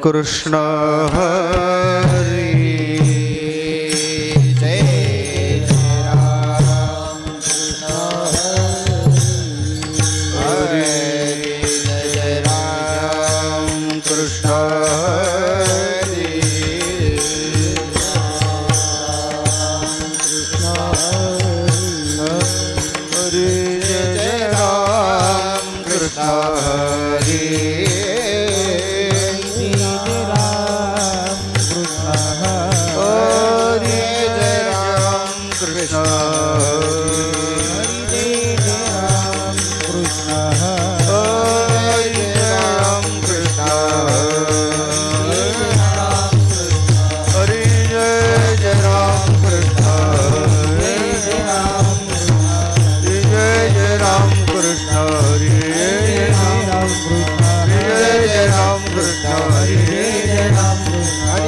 कृष्ण हरि जय राम कृष्ण हरि जय राम कृष्ण हरि हरि जय राम कृष्ण हरि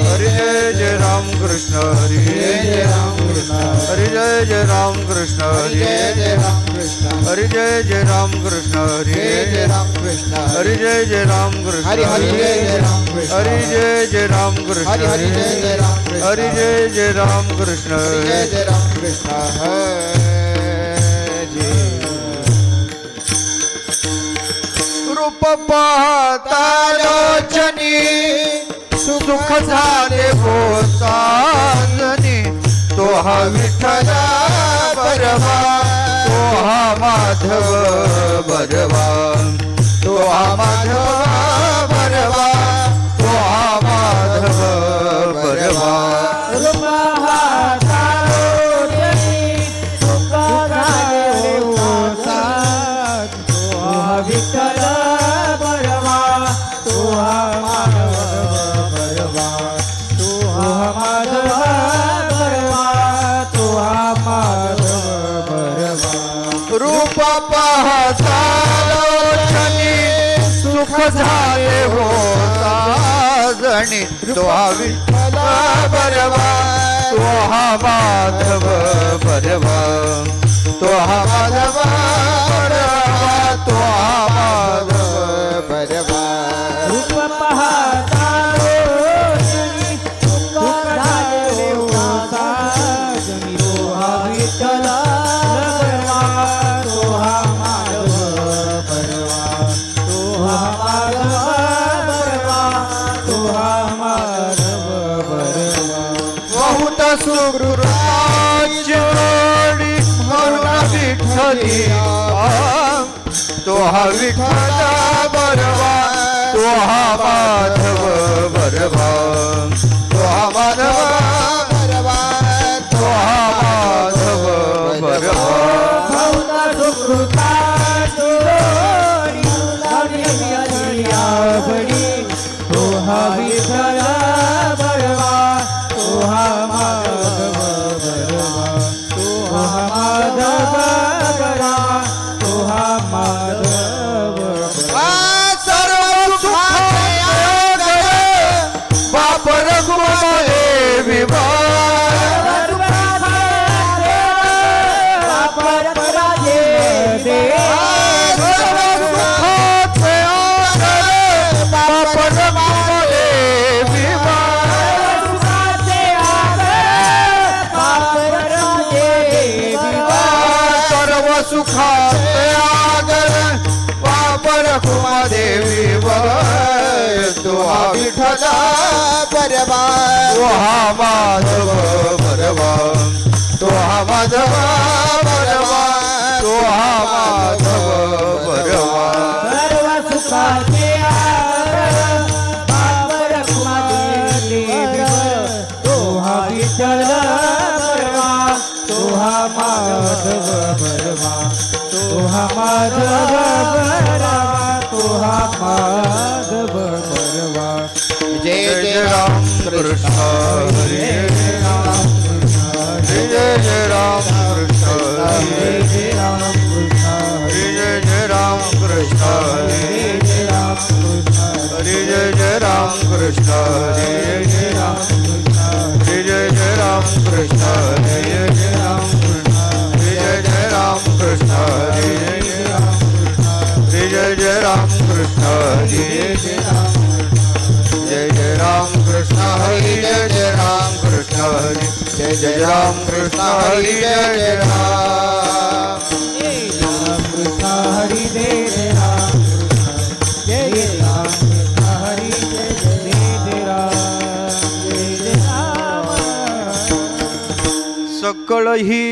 हरि जय जय राम कृष्ण हरि जय राम कृष्ण हरि जय जय राम कृष्ण हरि जय राम कृष्ण हरि जय जय राम कृष्ण हरि हरि जय जय राम कृष्ण हरि जय जय राम कृष्ण हरि हरि जय जय राम कृष्ण हरि जय जय राम कृष्ण हरि जय जय राम कृष्ण हरि रूप पाहता लोचनी सुख झाले साजनी तो हा विठ्ठल बरवा तो हा माधव बरवा तो हा माधव बरवा तो हा माधव बरवा विठ्ठल बरवा तो हा माधव बरवा तो हा माधव रूप पाहता लोचनी सुख झाले हो साजणी तो हा विठ्ठल बरवा तो हा माधव बरवा तो हा माधव बरवा तो हा माधव बरवा रूप पाहता लोचनी सुख झाले हो साजणी तो हा विठ्ठल सुकृताची म्हणून विठ्ठली तो हा विठ्ठल बरवा तो हा माधव बरवा तो हा माधव बरवा तो हा माधव बरवा तो हा विठ्ठल बरवा तो हा माधव बरवा तो हा माधव बरवा तो हा माधव सर्व सुखाचे बाप रघुमाले विवाह बाप रघुमाले सुखाते आगर बाप रखुमा देवी तो हा विठ्ठल बरवा तो हा माधव बरवा तो हा माधव बरवा तो हा माधव बरवा सर्व सुखाचे आगर बाप रखुमा देवी तो हा विठ्ठल बरवा तो हा माधव बरवा तो हा माधव बरवा तो हा माधव बरवा जय जय राम कृष्ण हरे राम जय जय राम कृष्ण हरे राम कृष्ण जय जय राम कृष्ण हरे राम कृष्ण हरे जय जय राम कृष्ण हरे राम जय जय राम कृष्ण हरे राम जय जय राम कृष्ण हरे जय जय राम कृष्ण हरे जय जय हरी जय जय राम कृष्ण हरी जय जय राम कृष्ण हरी जय जय राम कृष्ण हरि जय जय राम जय जय राम कृष्ण हरि जय जय राम जय जय राम सकळ ही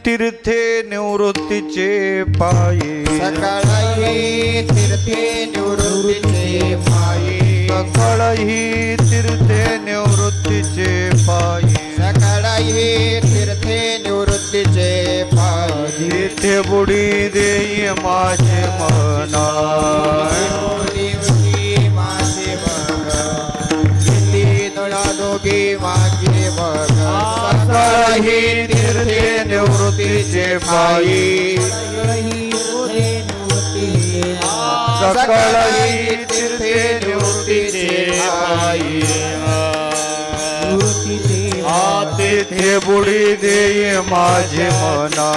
तीर्थे निवृत्तीचे पाये सकळ ही तीर्थे निवृत्तीचे पाये सकळ ही तीर्थे निवृत्तीचे पाये सकळ ही तीर्थे निवृत्तीचे पाये तिथे बुडी देई माझे मना माझे बघ किती तुला दोघी माझे बघ सकळ ही तीर्थे निवृत्तीचे पायी सकळ ही तीर्थे निवृत्तीचे पायी तिथे बुडी देई माझे मना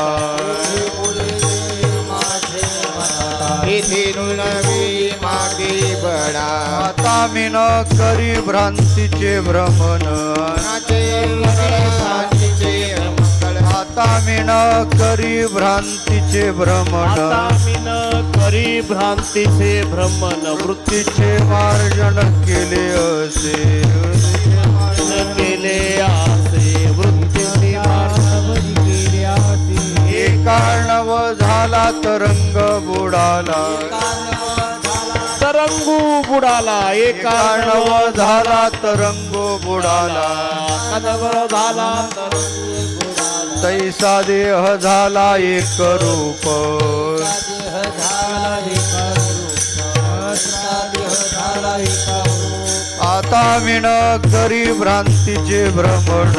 तिथे नवी मागे बडा आता मी न करी भ्रांतीचे भ्रमण आता मी न करी भ्रांतीचे भ्रमण करी भ्रांतीचे भ्रमण वृत्तीचे मार्जन केले असे केले आसे वृत्तीचे मार्जन केले आसे एकार्णव झाला तरंग बुडाला तरंगू बुडाला एकार्णव झाला तरंग बुडाला कदव झाला तैसा देह झाला एक रूप आता मी न करी भ्रांतीचे भ्रमण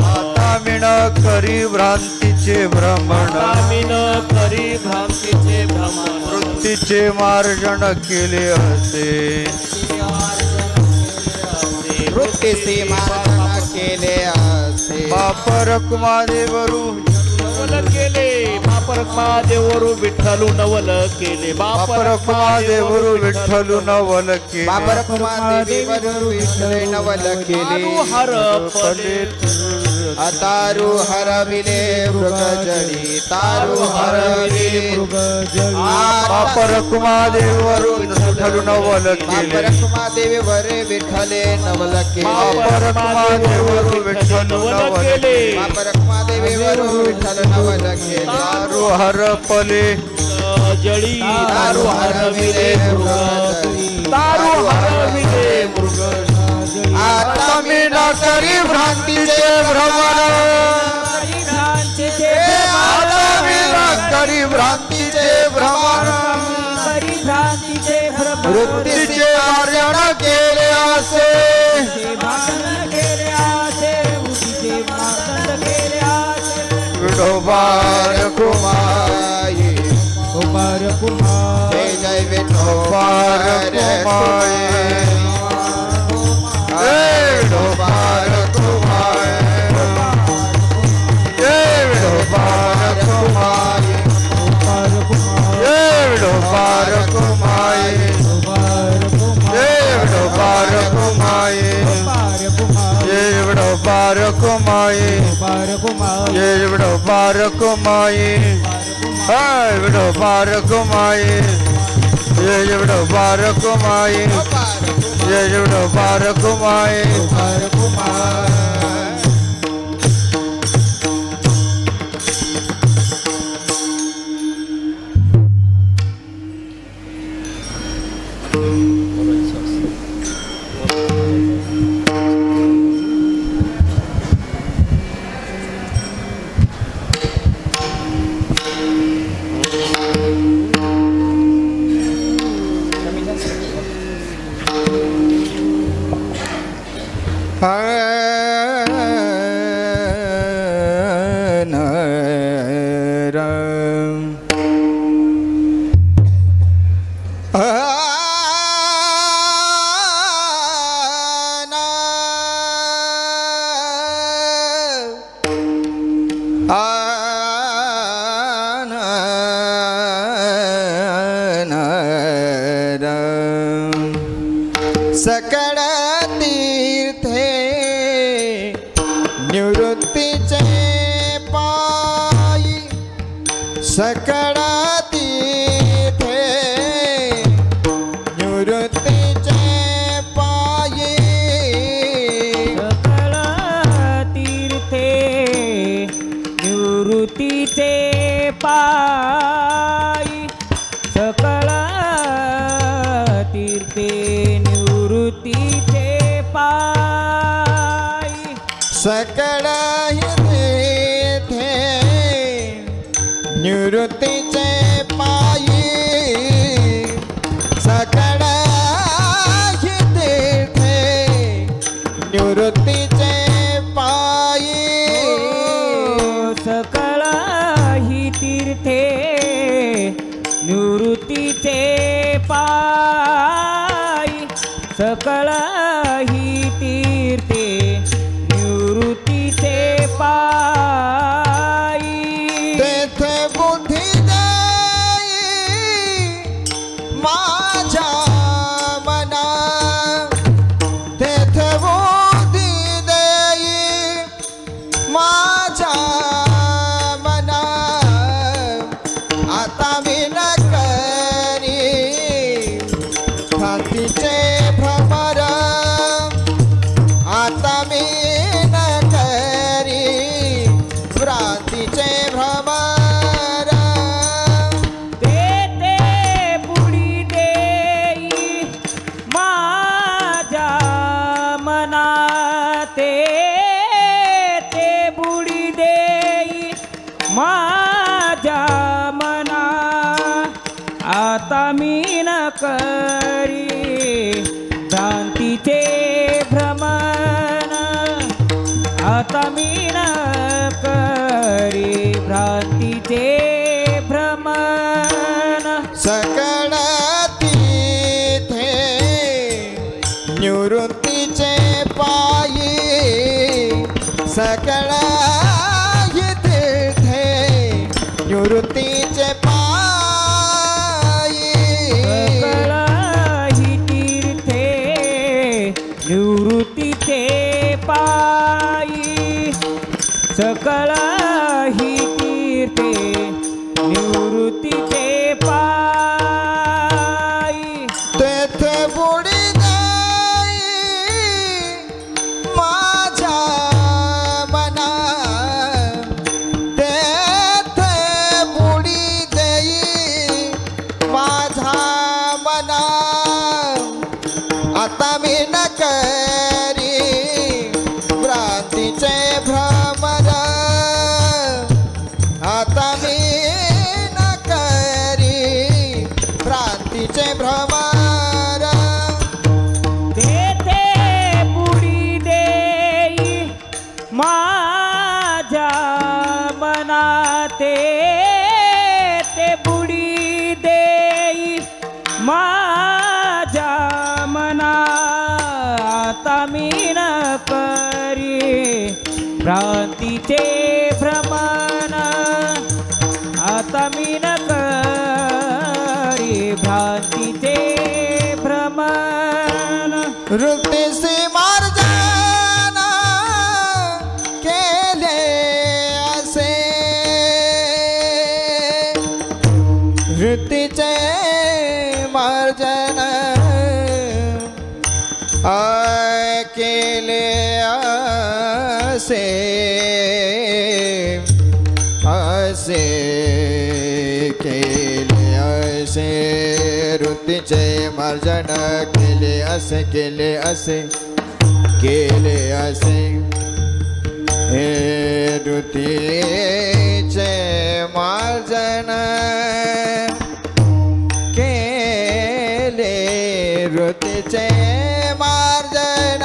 आता मी न करी भ्रांतीचे भ्रमण करी भ्रांतीचे भ्रमण वृत्तीचे मार्जन केले असे वृत्तीचे मार्जन केले असे बापर कुमादेवरू नवल केले बापर महादेवरू विठ्ठलू नवल केले बापर कुमादेवरू विठ्ठलू नवल केले बापर कुमादेवरू विठ्ठल नवल केले हर फले तारू हरविले मृगजळी तारू हरविले बापर कुमादेवरू विठ्ठलू नवल केले बापर कुमादेवी वरे विठ्ठले नवल केले बापर कुमादेवरू विठ्ठलू नवल केले बापर कुमादेवी वरू विठ्ठल नवल केले तारू हरपले जळी तारू हरविले मृगजळी तारू हरविले मृग आता मी न करी भ्रांतीचे भ्रमण आता मी न करी भ्रांतीचे भ्रमण वृत्तीचे मार्जन केले असे विठोबार कुमाये जय जय विठोबार कुमाये विठोबार कुमाये विठोबार कुमाये विठोबार कुमाये विठोबार कुमाये विठोबार कुमाये विठोबार कुमाये विठोबार कुमाये विठोबार कुमाये विठोबार कुमाये सकळ तीर्थे निवृत्तीचे पायी सकळ तीर्थे निवृत्तीचे पायी सकळ तीर्थे निवृत्तीचे पायी सकळ तीर्थे निवृत्तीचे पायी सकळ तीर्थे निवृत्तीचे पायी सकळ तीर्थे निवृत्तीचे पायी सकळ ही तीर्थे निवृत्तीचे पायी सकळ ही तीर्थे निवृत्तीचे पायी तेथे बुद्धी देई माझ्या मना तेथे बुद्धी देई माझ्या मना आता मी न करी भ्रांतीचे भ्रमर आता मी न करी भ्रांतीचे भ्रमर ते बुडी देई माझ्या मना ते बुडी देई माझ्या मना आता मी न करी भ्रांतीचे भ्रमण आता मी न करी भ्रांतीचे भ्रमण सकळ तीर्थे निवृत्तीचे पायी सकळ तीर्थे निवृत्तीचे पायी सकळ ही तीर्थे निवृत्तीचे पायी सकळ ही तीर्थे निवृत्तीचे पायी तेथे बुडी देई माझ्या मना तेथे बुडी देई माझ्या मना आता मी न करी भ्रांतीचे भ्रमर आता मी न करी भ्रांतीचे भ्रमर तेथे बुडी देई माझ्या मना ते बुडी देई माझ्या मना आता मी न करी भ्रांतीचे भ्रमण आता मी न करी भ्रांतीचे भ्रमण वृत्तीसी मार्जन केले असे वृत्तीचे मार्जन केले असे असे केले असे वृत्तीचे मार्जन केले असे केले असे केले असे हे वृत्तीचे मार्जन केले वृत्तीचे मार्जन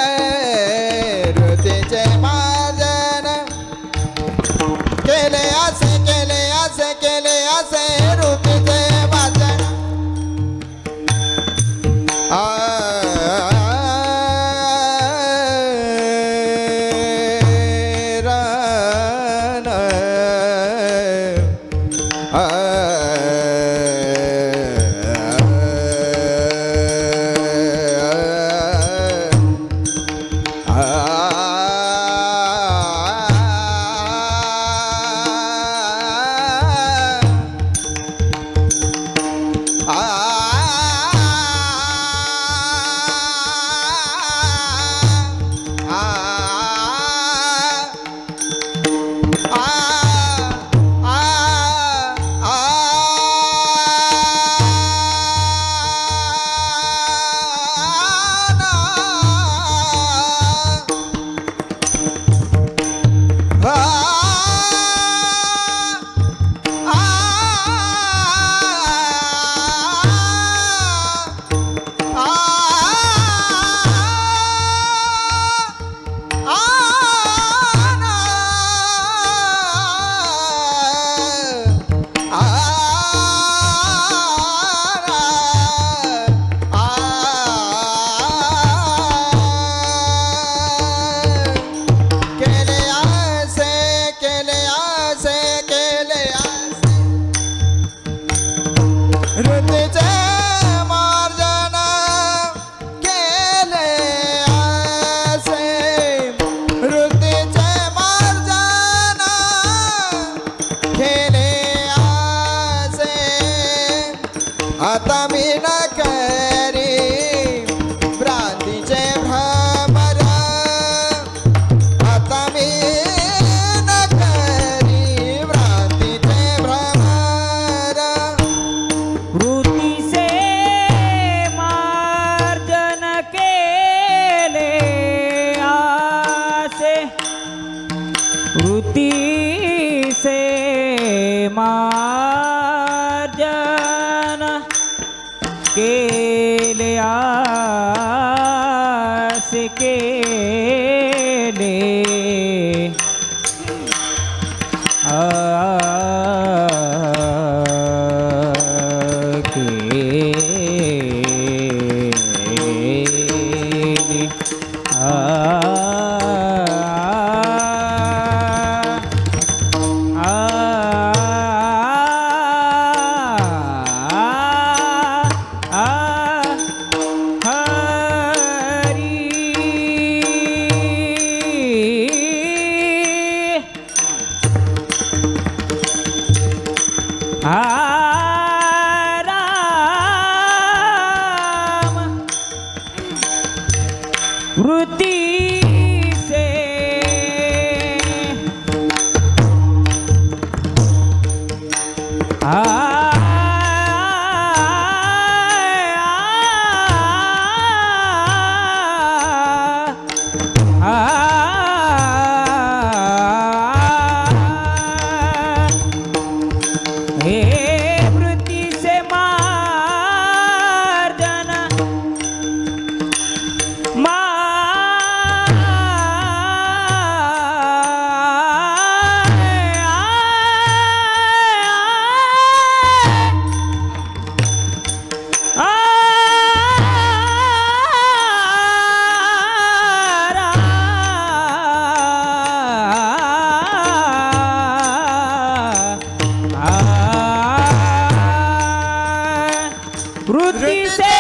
वृत्तीचे मार्जन केले असे केले असे केले असे वृत्तीचे मार्जन से केले वृत्ति से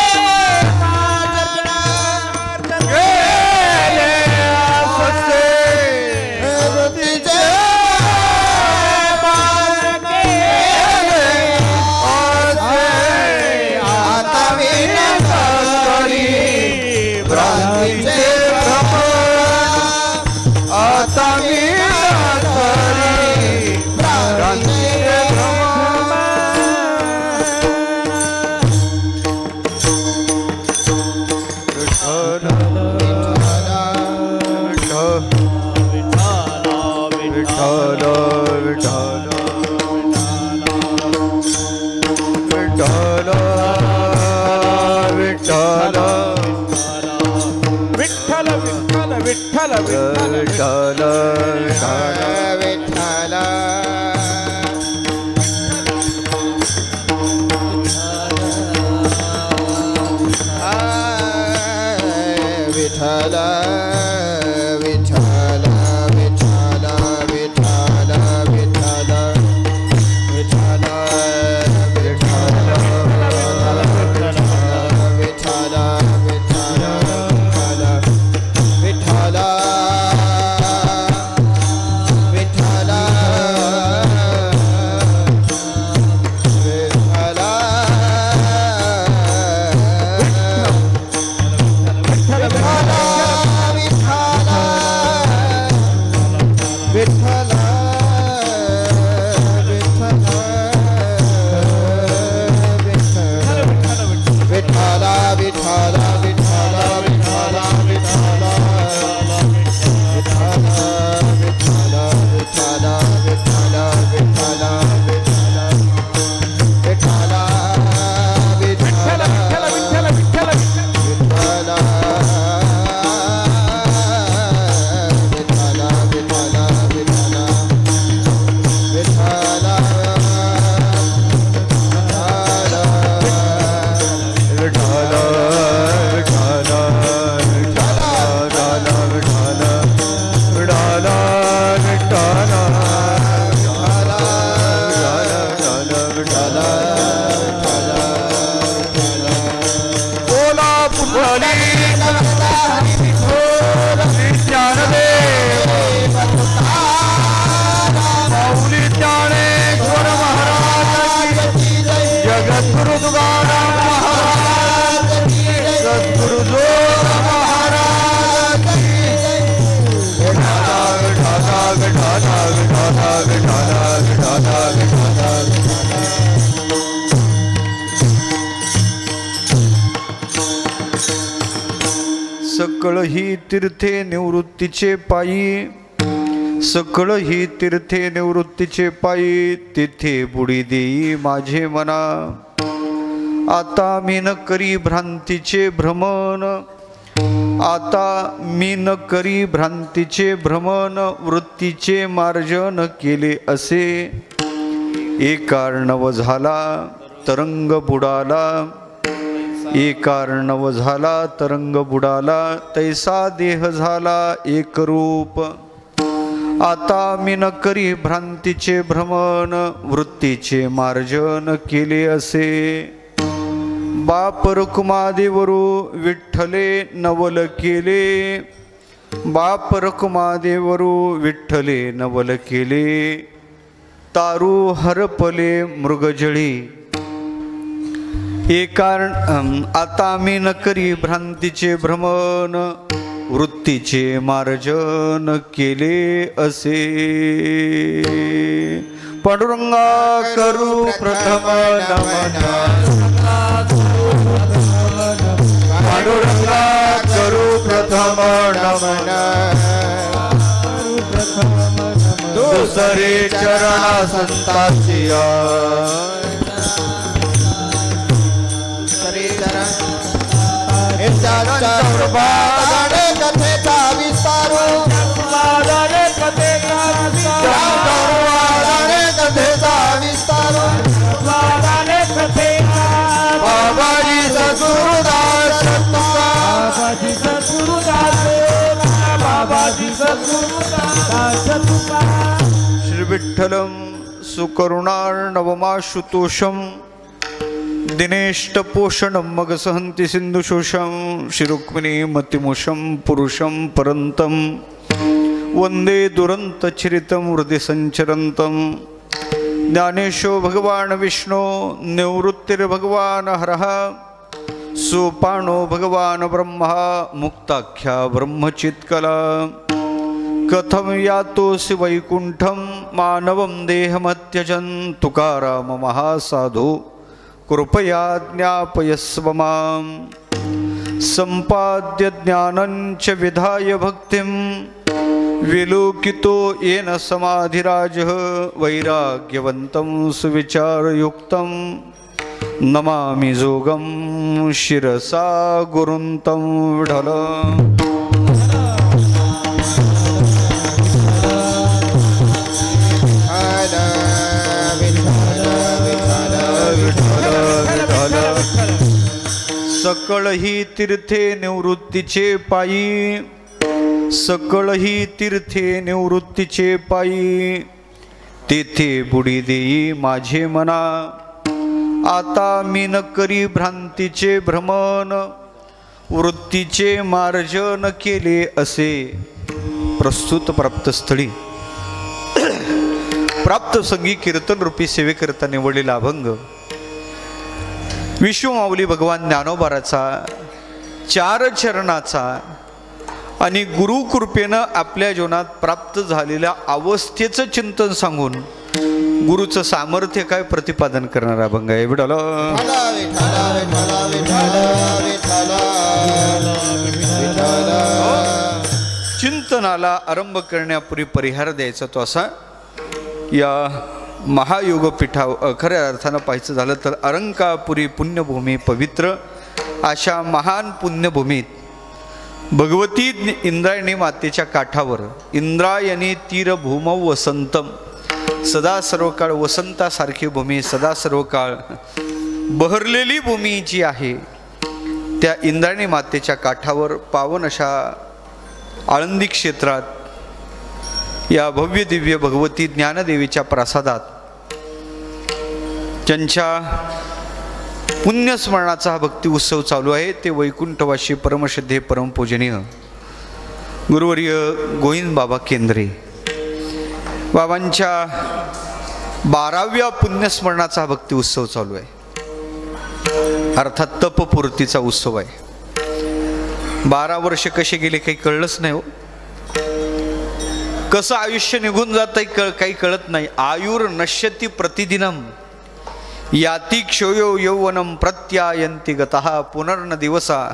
सकळ ही तीर्थे निवृत्तीचे पायी, सकळ ही तीर्थे निवृत्तीचे पायी, तिथे बुडी देई माझे मना। आता मी न करी भ्रांतीचे भ्रमण, आता मी न करी भ्रांतीचे भ्रमण, वृत्तीचे मार्जन केले असे. एक अर्णव झाला तरंग बुडाला, एक अर्णव झाला तरंग बुडाला, तैसा देह झाला एक रूप. आता मी न करी भ्रांतीचे भ्रमण, वृत्तीचे मार्जन केले असे. बाप रखुमादेवरू विठ्ठले नवल केले, बाप रखुमादेवरू विठ्ठले नवल केले. तारू हरपले मृगजळी, आता मी न करी भ्रांतीचे भ्रमण, वृत्तीचे मार्जन केले असे. पांडुरंगा करू प्रथम नमन, पांडुरंगा करू प्रथम नमन, दुसरे चरणा संतांची कथेचा विस्तारू, कथेचा विस्तारू, बाबाजी सद्गुरुदास, बाबाजी सद्गुरुदास, बाबाजी सद्गुरुदास. श्री विठ्ठलम सुकरुणार्णवमाशुतोषम, दिनेष्टपोषणं मगसहन्ति सिन्धुशोषं. श्री रुक्मिणी मतिमोषं पुरुषं परन्तं, वन्दे दुरन्तचरितं हृदि सञ्चरन्तं. ज्ञानेशो भगवान् विष्णु, निवृत्तिर्भगवान् हरः, सोपानो भगवान् ब्रह्मा, मुक्ताख्या ब्रह्मचित्कला. कथं यातोऽसि वैकुण्ठं, मानवं देहमत्यजन्. तुकाराम महासाधु कृपया ज्ञापयस्व मां. सम्पाद्य ज्ञानञ्च विधाय भक्तिं, विलोकितो येन समाधिराजः. वैराग्यवन्तं सुविचारयुक्तं, नमामि जोगं शिरसा गुरुं तं विठ्ठल. सकळ ही तीर्थे निवृत्तीचे पायी, सकळ ही तीर्थे निवृत्तीचे पायी. तेथे बुडी देई माझे मना, आता मी न करी भ्रांतीचे भ्रमण, वृत्तीचे मार्जन केले असे. प्रस्तुत प्राप्तस्थळी प्राप्त संगी कीर्तन रूपी सेवेकरता निवडलेला अभंग विश्वमाऊली भगवान ज्ञानोबाराचा 4 चरणाचा आणि गुरुकृपेनं आपल्या जीवनात प्राप्त झालेल्या अवस्थेचं चिंतन सांगून गुरुचं सामर्थ्य काय प्रतिपादन करणारा अभंग आहे. विठ्ठल चिंतनाला आरंभ करण्यापूर्वी परिहार द्यायचा तो असा. या महायोगपीठा खऱ्या अर्थानं पाहायचं झालं तर अरंकापुरी पुण्यभूमी पवित्र अशा महान पुण्यभूमीत भगवती इंद्रायणी मातेच्या काठावर इंद्रायणी तीरभूम वसंतम, सदा सर्व काळ वसंतासारखी भूमी, सदा सर्व काळ बहरलेली भूमी जी आहे त्या इंद्रायणी मातेच्या काठावर पावन अशा आळंदी क्षेत्रात या भव्य दिव्य भगवती ज्ञानदेवीच्या प्रसादात ज्यांच्या पुण्यस्मरणाचा हा भक्ती उत्सव चालू आहे ते वैकुंठवासी परमश्रद्धे परमपूजनीय गुरुवर्य गोविंद बाबा केंद्रे बाबांच्या 12व्या पुण्यस्मरणाचा हा भक्ती उत्सव चालू आहे. अर्थात तपपूर्तीचा उत्सव आहे. 12 वर्ष कसे गेले काही कळलंच नाही हो. कसं आयुष्य निघून जात काही कळत नाही. आयुर नश्यती प्रतिदिनम याती क्षयो यौवनम प्रत्यायंती गतः पुनर्न दिवसा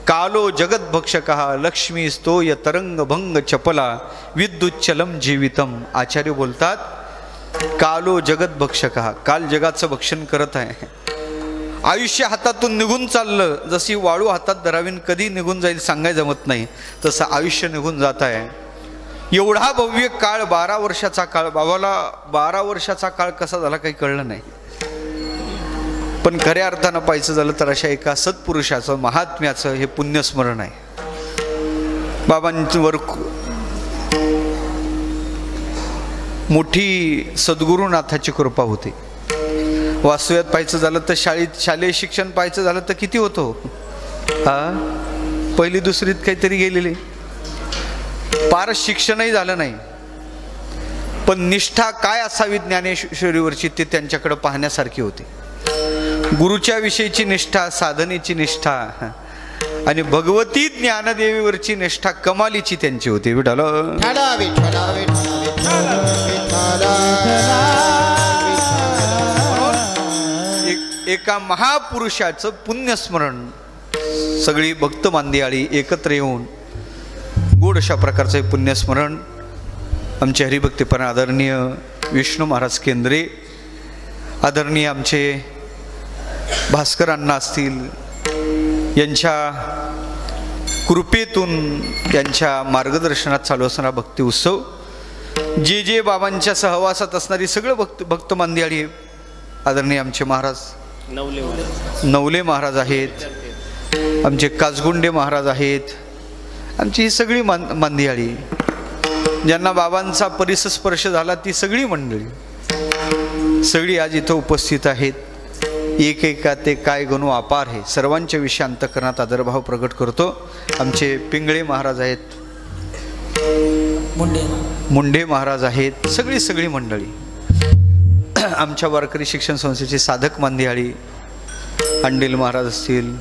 कालो जगद्भक्षकः लक्ष्मी स्तोय तरंग भंग चपला विद्युच्चलम जीवितम. आचार्य बोलतात कालो जगद्भक्षकः, काल जगाचं भक्षण करत आहे आयुष्य हातातून निघून चाललं, जशी वाळू हातात धरावीन कधी निघून जाईल सांगाय जमत नाही, तसं आयुष्य निघून जात आहे. एवढा भव्य काळ, 12 वर्षाचा काळ, बाबाला 12 वर्षाचा काळ कसा झाला काही कळलं नाही. पण खऱ्या अर्थानं पाहायचं झालं तर अशा एका सत्पुरुषाचं, महात्म्याचं हे पुण्यस्मरण आहे. बाबांवर मोठी सद्गुरुनाथाची कृपा होती. वास्तव्यात पाहायचं झालं तर शालेय शिक्षण पाहायचं झालं तर किती होतं? पहिली दुसरीत काहीतरी गेलेले, पार शिक्षणही झालं नाही. पण निष्ठा काय असावी ज्ञानेश्वरीवरची ते त्यांच्याकडे पाहण्यासारखी होती. गुरुच्या विषयीची निष्ठा, साधनेची निष्ठा आणि भगवती ज्ञानदेवीवरची निष्ठा कमालीची त्यांची होती. विठ्ठल एका महापुरुषाचं पुण्यस्मरण सगळी भक्त मांदियाळी एकत्र येऊन गोड अशा प्रकारचं पुण्यस्मरण आमचे हरिभक्तीपण आदरणीय विष्णू महाराज केंद्रे, आदरणीय आमचे भास्कर अण्णा असतील, यांच्या कृपेतून त्यांच्या मार्गदर्शनात चालू असणारा भक्ती उत्सव, जे जे बाबांच्या सहवासात असणारी सगळं भक्त मांदियाळी, आदरणीय आमचे महाराज नवले महाराज आहेत, आमचे काजगुंडे महाराज आहेत, आमची ही सगळी मांदियाळी ज्यांना बाबांचा परिसस्पर्श झाला ती सगळी मंडळी सगळी आज इथं उपस्थित आहेत. एक एका ते काय गणू अपार आहे. सर्वांच्या विषयी अंतःकरणात आदरभाव प्रकट करतो. आमचे पिंगळे महाराज आहेत, मुंडे महाराज आहेत, सगळी मंडळी, आमच्या वारकरी शिक्षण संस्थेचे साधक मांदियाळी, अंडील महाराज असतील,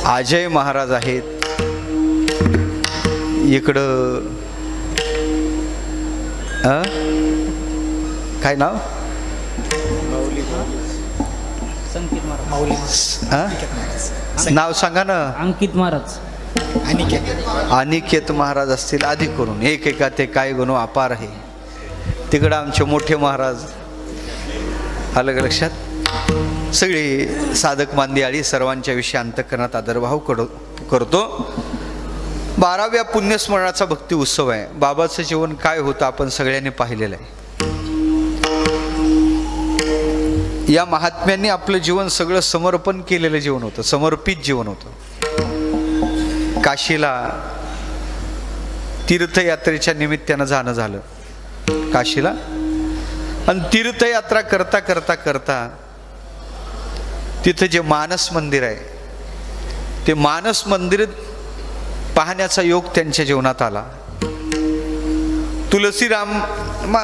अजय महाराज आहेत, इकडं काय नाव, नाव सांगा ना. अंकित महाराज, अनिकेत महाराज असतील. आधी करून एक एका ते काय गणू अपार आहे. तिकडं आमचे मोठे महाराज, अलग लक्षात, सगळी साधक मांदियाळी, सर्वांच्या विषयी अंतःकरणात आदरभाव करतो. 12व्या पुण्यस्मरणाचा भक्ती उत्सव आहे. बाबाचं जीवन काय होतं आपण सगळ्यांनी पाहिलेलं आहे. या महात्म्यांनी आपलं जीवन सगळं समर्पण केलेलं जीवन होतं, समर्पित जीवन होतं. काशीला तीर्थयात्रेच्या निमित्तानं जाणं झालं काशीला, आणि तीर्थयात्रा करता करता करता तिथं जे मानस मंदिर आहे ते मानस मंदिर पाहण्याचा योग त्यांच्या जीवनात आला. तुलसीराम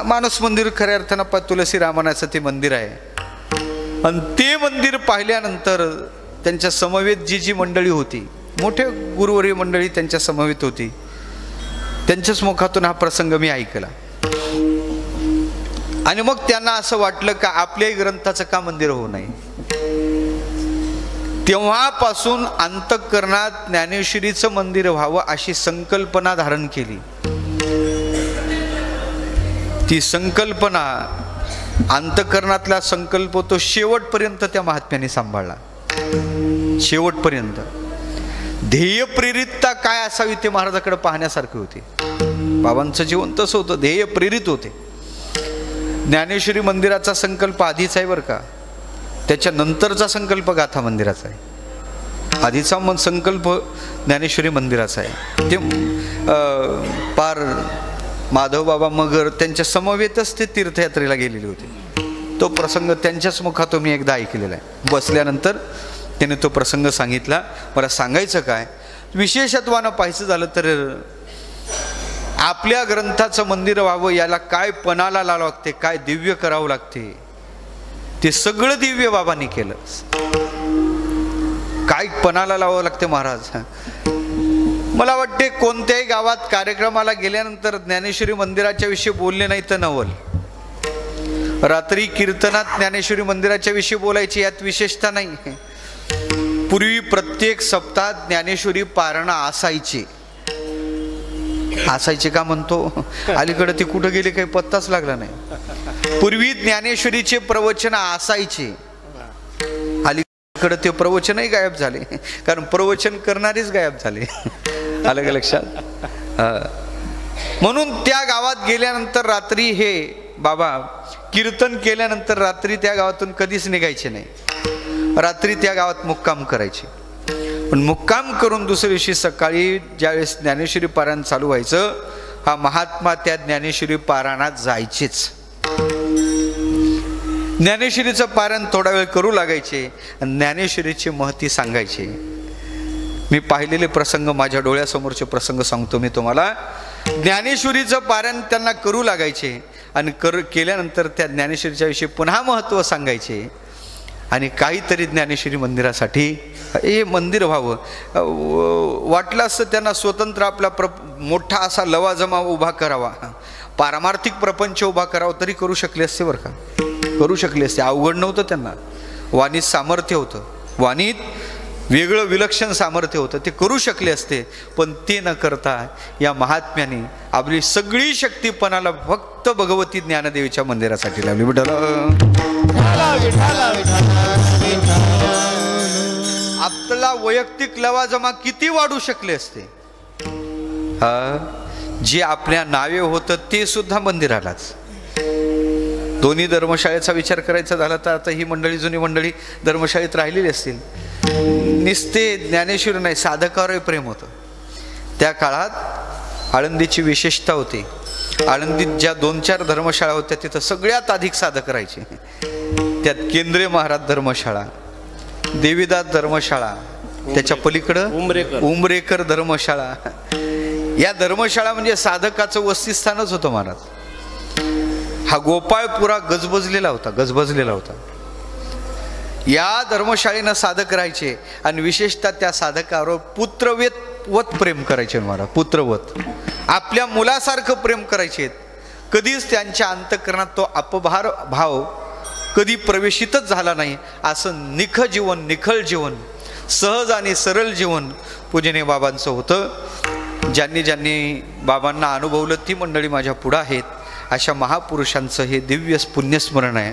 मानस मंदिर खऱ्या अर्थानं तुलसीरामानाचं ते मंदिर आहे. आणि ते मंदिर पाहिल्यानंतर त्यांच्या समवेत जी मंडळी होती, मोठे गुरुवर्य मंडळी त्यांच्या समवेत होती, त्यांच्याच मुखातून हा प्रसंग मी ऐकला. आणि मग त्यांना असं वाटलं का आपल्याही ग्रंथाचं का मंदिर होऊ नये. तेव्हापासून अंतःकरणात ज्ञानेश्वरीचं मंदिर व्हावं अशी संकल्पना धारण केली. ती संकल्पना, अंतःकरणातला संकल्प तो शेवटपर्यंत त्या महात्म्याने सांभाळला. शेवटपर्यंत ध्येय प्रेरितता काय असावी ते महाराजाकडे पाहण्यासारखे होते. बाबांचं जीवन तसं होतं, ध्येय प्रेरित होते. ज्ञानेश्वरी मंदिराचा संकल्प आधीच आहे बरं का, त्याच्या नंतरचा संकल्प गाथा मंदिराचा आहे. आधीचा संकल्प ज्ञानेश्वरी मंदिराचा आहे. ते पार माधव बाबा मगर त्यांच्या समवेतच ते तीर्थयात्रेला गेलेले होते. तो प्रसंग त्यांच्याच मुखातून मी एकदा ऐकलेला आहे. बसल्यानंतर त्याने तो प्रसंग सांगितला. मला सांगायचं काय, विशेषत्वानं पाहायचं झालं तर आपल्या ग्रंथाचं मंदिर व्हावं याला काय पणाला लावावं लागते, काय दिव्य करावं लागते, ते सगळं दिव्य बाबांनी केलं. काय पणाला लावावं लागते महाराज. मला वाटते कोणत्याही गावात कार्यक्रमाला गेल्यानंतर ज्ञानेश्वरी मंदिराच्या विषयी बोलले नाही तर नवल. रात्री कीर्तनात ज्ञानेश्वरी मंदिराच्या विषयी बोलायची यात विशेषता नाही. पूर्वी प्रत्येक सप्ताहात ज्ञानेश्वरी पारणा असायची. का म्हणतो, अलीकडे ती कुठं गेली काही पत्ताच लागला नाही. पूर्वी ज्ञानेश्वरीचे प्रवचन असायचे, अलीकडे ते प्रवचनही गायब झाले, कारण प्रवचन करणारेच गायब झाले. आलं का लक्षात? म्हणून त्या गावात गेल्यानंतर रात्री हे बाबा कीर्तन केल्यानंतर रात्री त्या गावातून कधीच निघायचे नाही. रात्री त्या गावात मुक्काम करायचे. पण मुक्काम करून दुसऱ्या दिवशी सकाळी ज्यावेळेस ज्ञानेश्वरी पारायण चालू व्हायचं, हा महात्मा त्या ज्ञानेश्वरी पारायणात जायचेच. ज्ञानेश्वरीचं पारायण थोडा वेळ करू लागायचे आणि ज्ञानेश्वरीची महती सांगायचे. मी पाहिलेले प्रसंग, माझ्या डोळ्यासमोरचे प्रसंग सांगतो मी तुम्हाला. ज्ञानेश्वरीचं पारायण त्यांना करू लागायचे आणि केल्यानंतर त्या ज्ञानेश्वरीच्या विषयी पुन्हा महत्त्व सांगायचे. आणि काहीतरी ज्ञानेश्वरी मंदिरासाठी हे मंदिर व्हावं वाटलं असतं त्यांना. स्वतंत्र आपला मोठा असा लवाजमा उभा करावा, पारमार्थिक प्रपंच उभा करावा, तरी करू शकले असते बरं का, करू शकले असते. अवघड नव्हतं त्यांना. वाणीत सामर्थ्य होतं, वाणीत वेगळं विलक्षण सामर्थ्य होतं, ते करू शकले असते. पण ते न करता या महात्म्याने आपली सगळी शक्तीपणाला फक्त भगवती ज्ञानदेवीच्या मंदिरासाठी लावली. आपला वैयक्तिक लवाजमा किती वाढू शकले असते. जे आपल्या नावे होतं ते सुद्धा मंदिरालाच. दोन्ही धर्मशाळेचा विचार करायचा झाला तर आता ही मंडळी, जुनी मंडळी धर्मशाळेत राहिलेली असतील. निस्ते ज्ञानेश्वर नाही, साधकावर प्रेम होतं. त्या काळात आळंदीची विशेषता होती. आळंदीत ज्या 2-4 धर्मशाळा होत्या तिथं सगळ्यात अधिक साधक राहायचे. त्यात केंद्रीय महाराज धर्मशाळा, देवीदास धर्मशाळा, त्याच्या पलीकडं उमरेकर धर्मशाळा. या धर्मशाळा म्हणजे साधकाचं वसतिस्थानच होतं महाराज. हा गोपाळ पुरा गजबजलेला होता. या धर्मशाळेनं साधक राहायचे आणि विशेषतः त्या साधकावर पुत्रवत प्रेम करायचे महाराज. पुत्रवत आपल्या मुलासारखं प्रेम करायचे. कधीच त्यांच्या अंतःकरणात तो अपभार भाव कधी प्रवेशितच झाला नाही. असं निखळ जीवन, सहज आणि सरळ जीवन पूजनीय बाबांचं होतं. ज्यांनी बाबांना अनुभवलं ती मंडळी माझ्या पुढं आहेत. अशा महापुरुषांचं हे दिव्य पुण्यस्मरण आहे.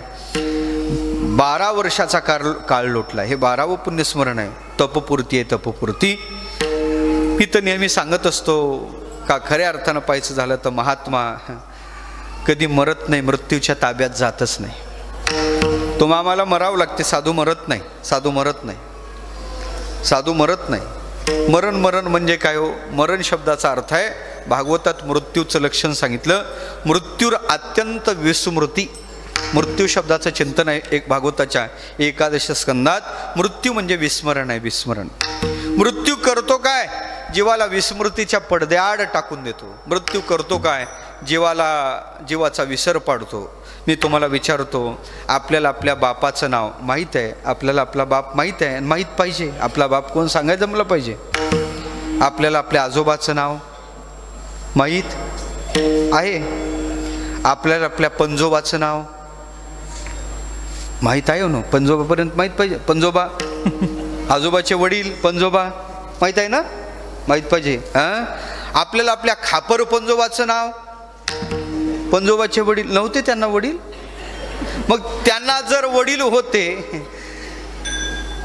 12 वर्षाचा काळ लोटला. हे 12वं पुण्यस्मरण आहे. तपपूर्ती आहे, तपपूर्ती. मी तर नेहमी सांगत असतो का खऱ्या अर्थानं पाहायचं झालं तर महात्मा कधी मरत नाही, मृत्यूच्या ताब्यात जातच नाही. तो आम्हाला मरावं लागते, साधू मरत नाही. मरण म्हणजे काय हो? मरण शब्दाचा अर्थ आहे, भागवतात मृत्यूचं लक्षण सांगितलं. मृत्यूर अत्यंत विस्मृती. मृत्यू शब्दाचं चिंतन आहे एक भागवताच्या 11 स्कंदात. मृत्यू म्हणजे विस्मरण आहे, विस्मरण. मृत्यू करतो काय? जीवाला विस्मृतीच्या पडद्याआड टाकून देतो. मृत्यू करतो काय? जीवाचा विसर पाडतो. मी तुम्हाला विचारतो, आपल्याला आपल्या बापाचं नाव माहीत आहे? आपल्याला आपला बाप माहीत आहे? माहीत पाहिजे. आपला बाप कोण सांगायचं जमलं पाहिजे. आपल्याला आपल्या आजोबाचं नाव माहीत आहे? आपल्याला आपल्या पंजोबाचं नाव माहीत आहे ना? पंजोबापर्यंत माहीत पाहिजे. पंजोबा, आजोबाचे वडील पंजोबा माहीत आहे ना? माहीत पाहिजे. आपल्याला आपल्या खापर पंजोबाचं नाव, पंजोबाचे वडील नव्हते त्यांना वडील. मग त्यांना जर वडील होते,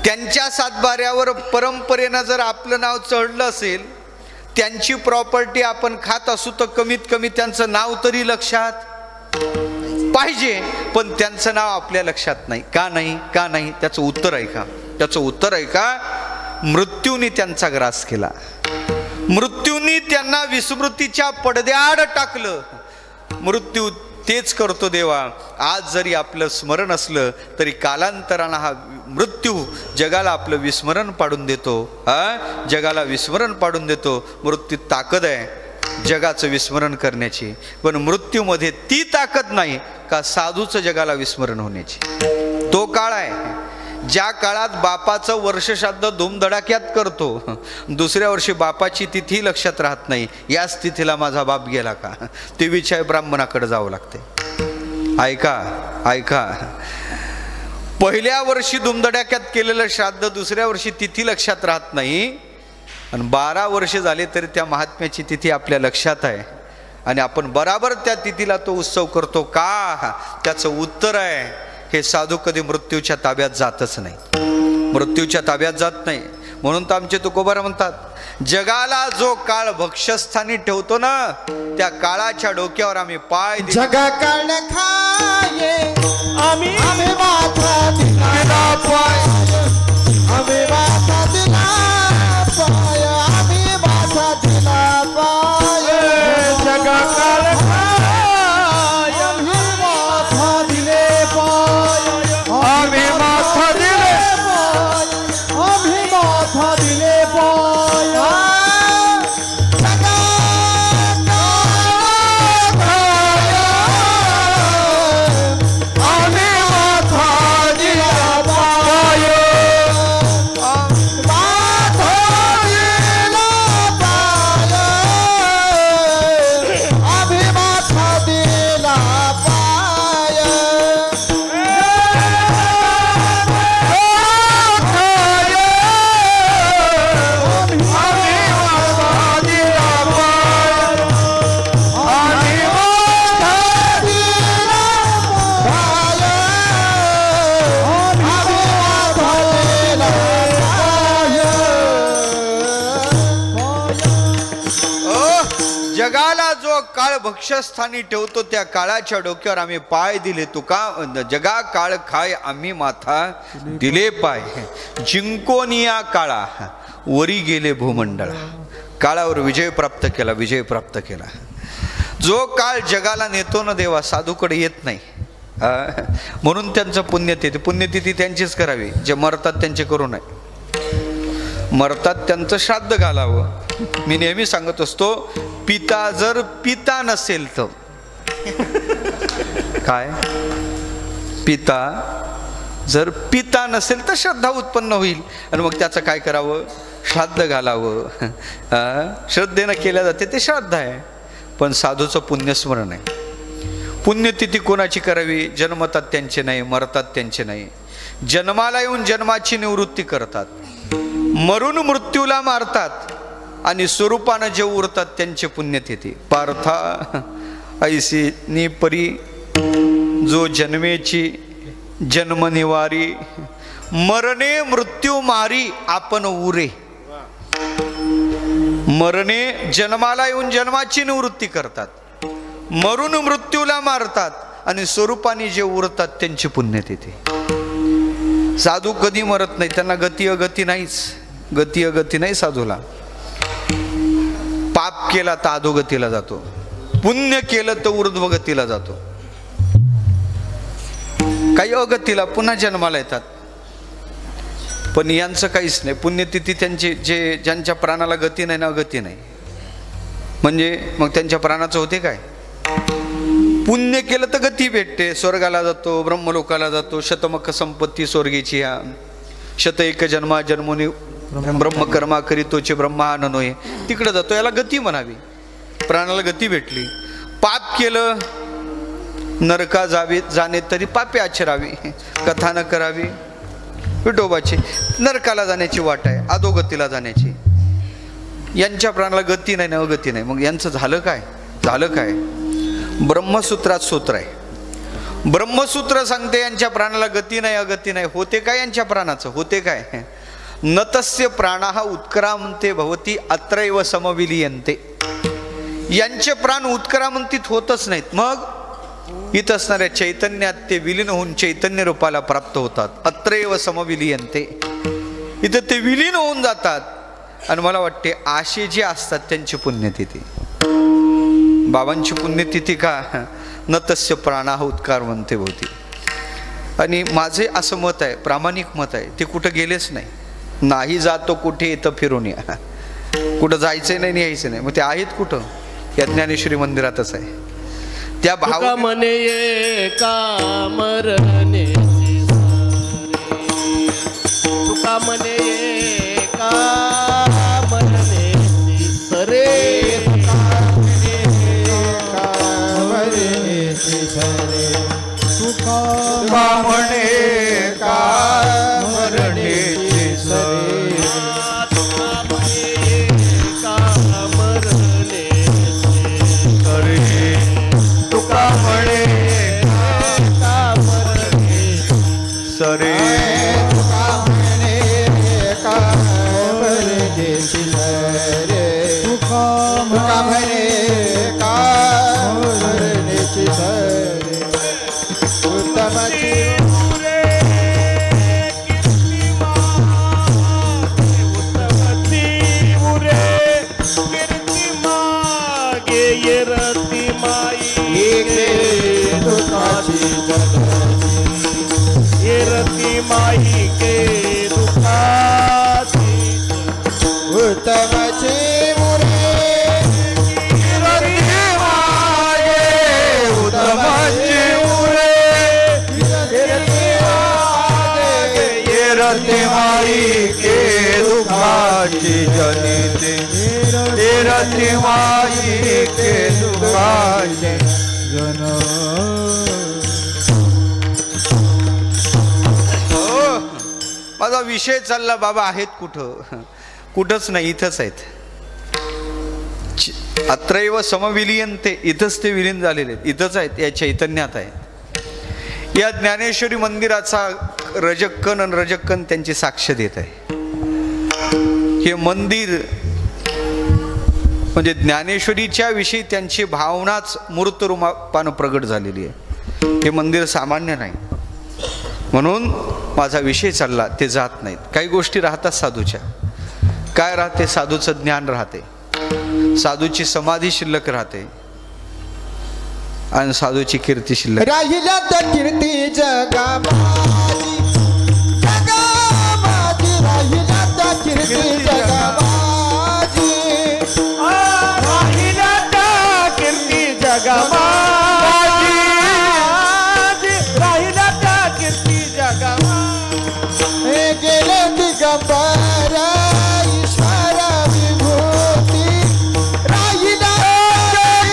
त्यांच्या सातबाऱ्यावर परंपरेनं जर आपलं नाव चढलं असेल, त्यांची प्रॉपर्टी आपण खात असू तर कमीत कमी त्यांचं नाव तरी लक्षात पाहिजे. पण त्यांचं नाव आपल्या लक्षात नाही. का नाही? त्याचं उत्तर आहे का? मृत्यूने त्यांचा ग्रास केला. मृत्यूने त्यांना विस्मृतीच्या पडद्याआड टाकलं. मृत्यू तेच करतो देवा. आज जरी आपलं स्मरण असलं तरी कालांतरानं हा मृत्यू जगाला आपलं विस्मरण पाडून देतो. जगाला विस्मरण पाडून देतो. मृत्यू ताकद आहे जगाचं विस्मरण करण्याची, पण मृत्यूमध्ये ती ताकद नाही का साधूचं जगाला विस्मरण होण्याची. तो काळ आहे ज्या काळात बापाचं वर्षश्राद्ध धूमधडाक्यात करतो, दुसऱ्या वर्षी बापाची तिथी लक्षात राहत नाही. याच तिथीला माझा बाप गेला का, ते विचार ब्राह्मणाकडे जावं लागते. ऐका, पहिल्या वर्षी धुमधडाक्यात केलेलं श्राद्ध दुसऱ्या वर्षी तिथी लक्षात राहत नाही. आणि 12 वर्ष झाले तरी त्या महात्म्याची तिथी आपल्या लक्षात आहे. आणि आपण बराबर त्या तिथीला तो उत्सव करतो का? त्याचं उत्तर आहे, हे साधू कधी मृत्यूच्या ताब्यात जातच नाही, मृत्यूच्या ताब्यात जात नाही. म्हणून तर आमचे तुकोबार म्हणतात, जगाला जो काळ भक्षस्थानी ठेवतो ना, त्या काळाच्या डोक्यावर आम्ही पाय जगा काळ खाये आम्ही माथा दिला पाय, आम्ही माथा दिला पाय, आम्ही माथा दिला पाय. जगा काळ खाय आम्ही माथा दिले पाय, आम्ही माथा दिले पाय, आम्ही माथा दिले पाय. जगा काळ खाये आम्ही माथा दिला पाय, माथा दिला पाय, आम्ही माथा दिला पाय. जगाला जो काळ भक्षस्थानी ठेवतो, त्या काळाच्या डोक्यावर आम्ही पाय दिले. तुका जगा काळ खाय आम्ही माथा दिले पाय. जिंकोनिया काळा वरी गेले भूमंडळ. काळावर विजय प्राप्त केला, विजय प्राप्त केला. जो काळ जगाला नेतो ना देवा, साधूकडे येत नाही. म्हणून त्यांचं पुण्यतिथी, पुण्यतिथी त्यांचीच करावी. जे मरतात त्यांचे करू नये. मरतात त्यांचं श्राद्ध घालावं. मी नेहमी सांगत असतो, पिता जर पिता नसेल तर काय, पिता जर पिता नसेल तर श्रद्धा उत्पन्न होईल, आणि मग त्याचं काय करावं? श्राद्ध घालावं. श्रद्धेनं केल्या जाते ते श्राद्ध आहे, पण साधूचं पुण्यस्मरण आहे. पुण्यतिथी कोणाची करावी? जन्मतात त्यांचे नाही, मरतात त्यांचे नाही. जन्माला येऊन जन्माची निवृत्ती करतात, मरून मृत्यूला मारतात, आणि स्वरूपानं जे उरतात त्यांचे पुण्यतिथी. पार्था ऐसी निपरी जो जन्मेची जन्मनिवारी, मरणे मृत्यू मारी आपण उरे. मरणे जन्माला येऊन जन्माची निवृत्ती करतात, मरून मृत्यूला मारतात, आणि स्वरूपाने जे उरतात त्यांची पुण्यतिथी. साधू कधी मरत नाही, त्यांना गती अगती नाहीच. गती अगती नाही साधूला. पाप केला तर अधोगतीला जातो, पुण्य केलं तर ऊर्ध्वगतीला जातो. काही अगतीला पुन्हा जन्माला येतात, पण यांचं काहीच नाही. पुण्यतिथी त्यांची, जे ज्यांच्या प्राणाला गती नाही ना, अगती नाही, म्हणजे मग त्यांच्या प्राणाचं होते काय? पुण्य केलं तर गती भेटते, स्वर्गाला जातो, ब्रह्मलोकाला जातो. शतमख संपत्ती स्वर्गीची ह्या, शत एक जन्मा जन्मोनी ब्रह्मकर्मा करीतोचे ब्रह्मा नोहे, तिकडे जातो. याला गती म्हणावी, प्राणाला गती भेटली. पाप केलं नरका जावे जाणे तरी पापे आचरावी, कथा न करावी विठोबाची. नरकाला जाण्याची वाट आहे, अधोगतीला जाण्याची. यांच्या प्राणाला गती नाही ना, अगती नाही. मग यांचं झालं काय? झालं काय? ब्रह्मसूत्रात सूत्र आहे. ब्रह्मसूत्र सांगते यांच्या प्राणाला गती नाही, अगती नाही. होते काय यांच्या प्राणाचं? होते काय? नतस्य प्राणाः उत्क्रामन्ते भवती अत्रैव समविलीयन्ते. यांचे प्राण उत्क्रामंतित होतच नाहीत, मग इथं असणाऱ्या चैतन्यात ते विलीन होऊन चैतन्य रूपाला प्राप्त होतात. अत्रैव समविलीयन्ते, इथं ते विलीन होऊन जातात. आणि मला वाटते आशे जे असतात त्यांची पुण्यतिथी, बाबांची पुण्यतिथी का? नतस्य प्राणाः उत्क्रामन्ते भवती. आणि माझे असं मत आहे, प्रामाणिक मत आहे, ते कुठं गेलेच नाही. नाही जातो कुठे, येतं फिरून या. कुठं जायचं नाही, यायचं नाही. मग ते आहेत कुठं? या ज्ञानेश्वरी मंदिरातच आहे. त्या भाव म्हणे का मरणे, तुका म्हणे का मरणे सरे, तुका म्हणे का मरणे का मरणे मरणेची सरे तुका म्हणे का मरणेची सरे उत्तमाची माई के दुखाची उत्तमाची मुरे रती मागे उत्तमाची मुरे रती माई के दुखाची जनिते रती माई के दुखाची जन माझा विषय चालला बाबा आहेत कुठं कुठंच नाही इथंच आहेत अत्रैव समविलीयन ते इथंच ते विलीन झालेले आहेत इथंच आहेत या चैतन्यात आहे या ज्ञानेश्वरी मंदिराचा रजक्कन आणि रजक्कन त्यांची साक्ष देत आहे हे मंदिर म्हणजे ज्ञानेश्वरीच्या विषयी त्यांची भावनाच मूर्त रूपानं प्रगट झालेली आहे हे मंदिर सामान्य नाही म्हणून माझा विषय चालला ते जात नाहीत काही गोष्टी राहतात साधूच्या काय राहते साधूचं ज्ञान राहते साधूची समाधी शिल्लक राहते आणि साधूची कीर्ती शिल्लक राहिल्या तर कीर्ती जगामाजी जगामाजी राहिल्या तर कीर्ती जगामाजी राहिल्या त्या कीर्ती जगामाजी राहिल्या त्या कीर्ती जगामाजी गेले दिगंबर ईश्वर विभूती राहिल्या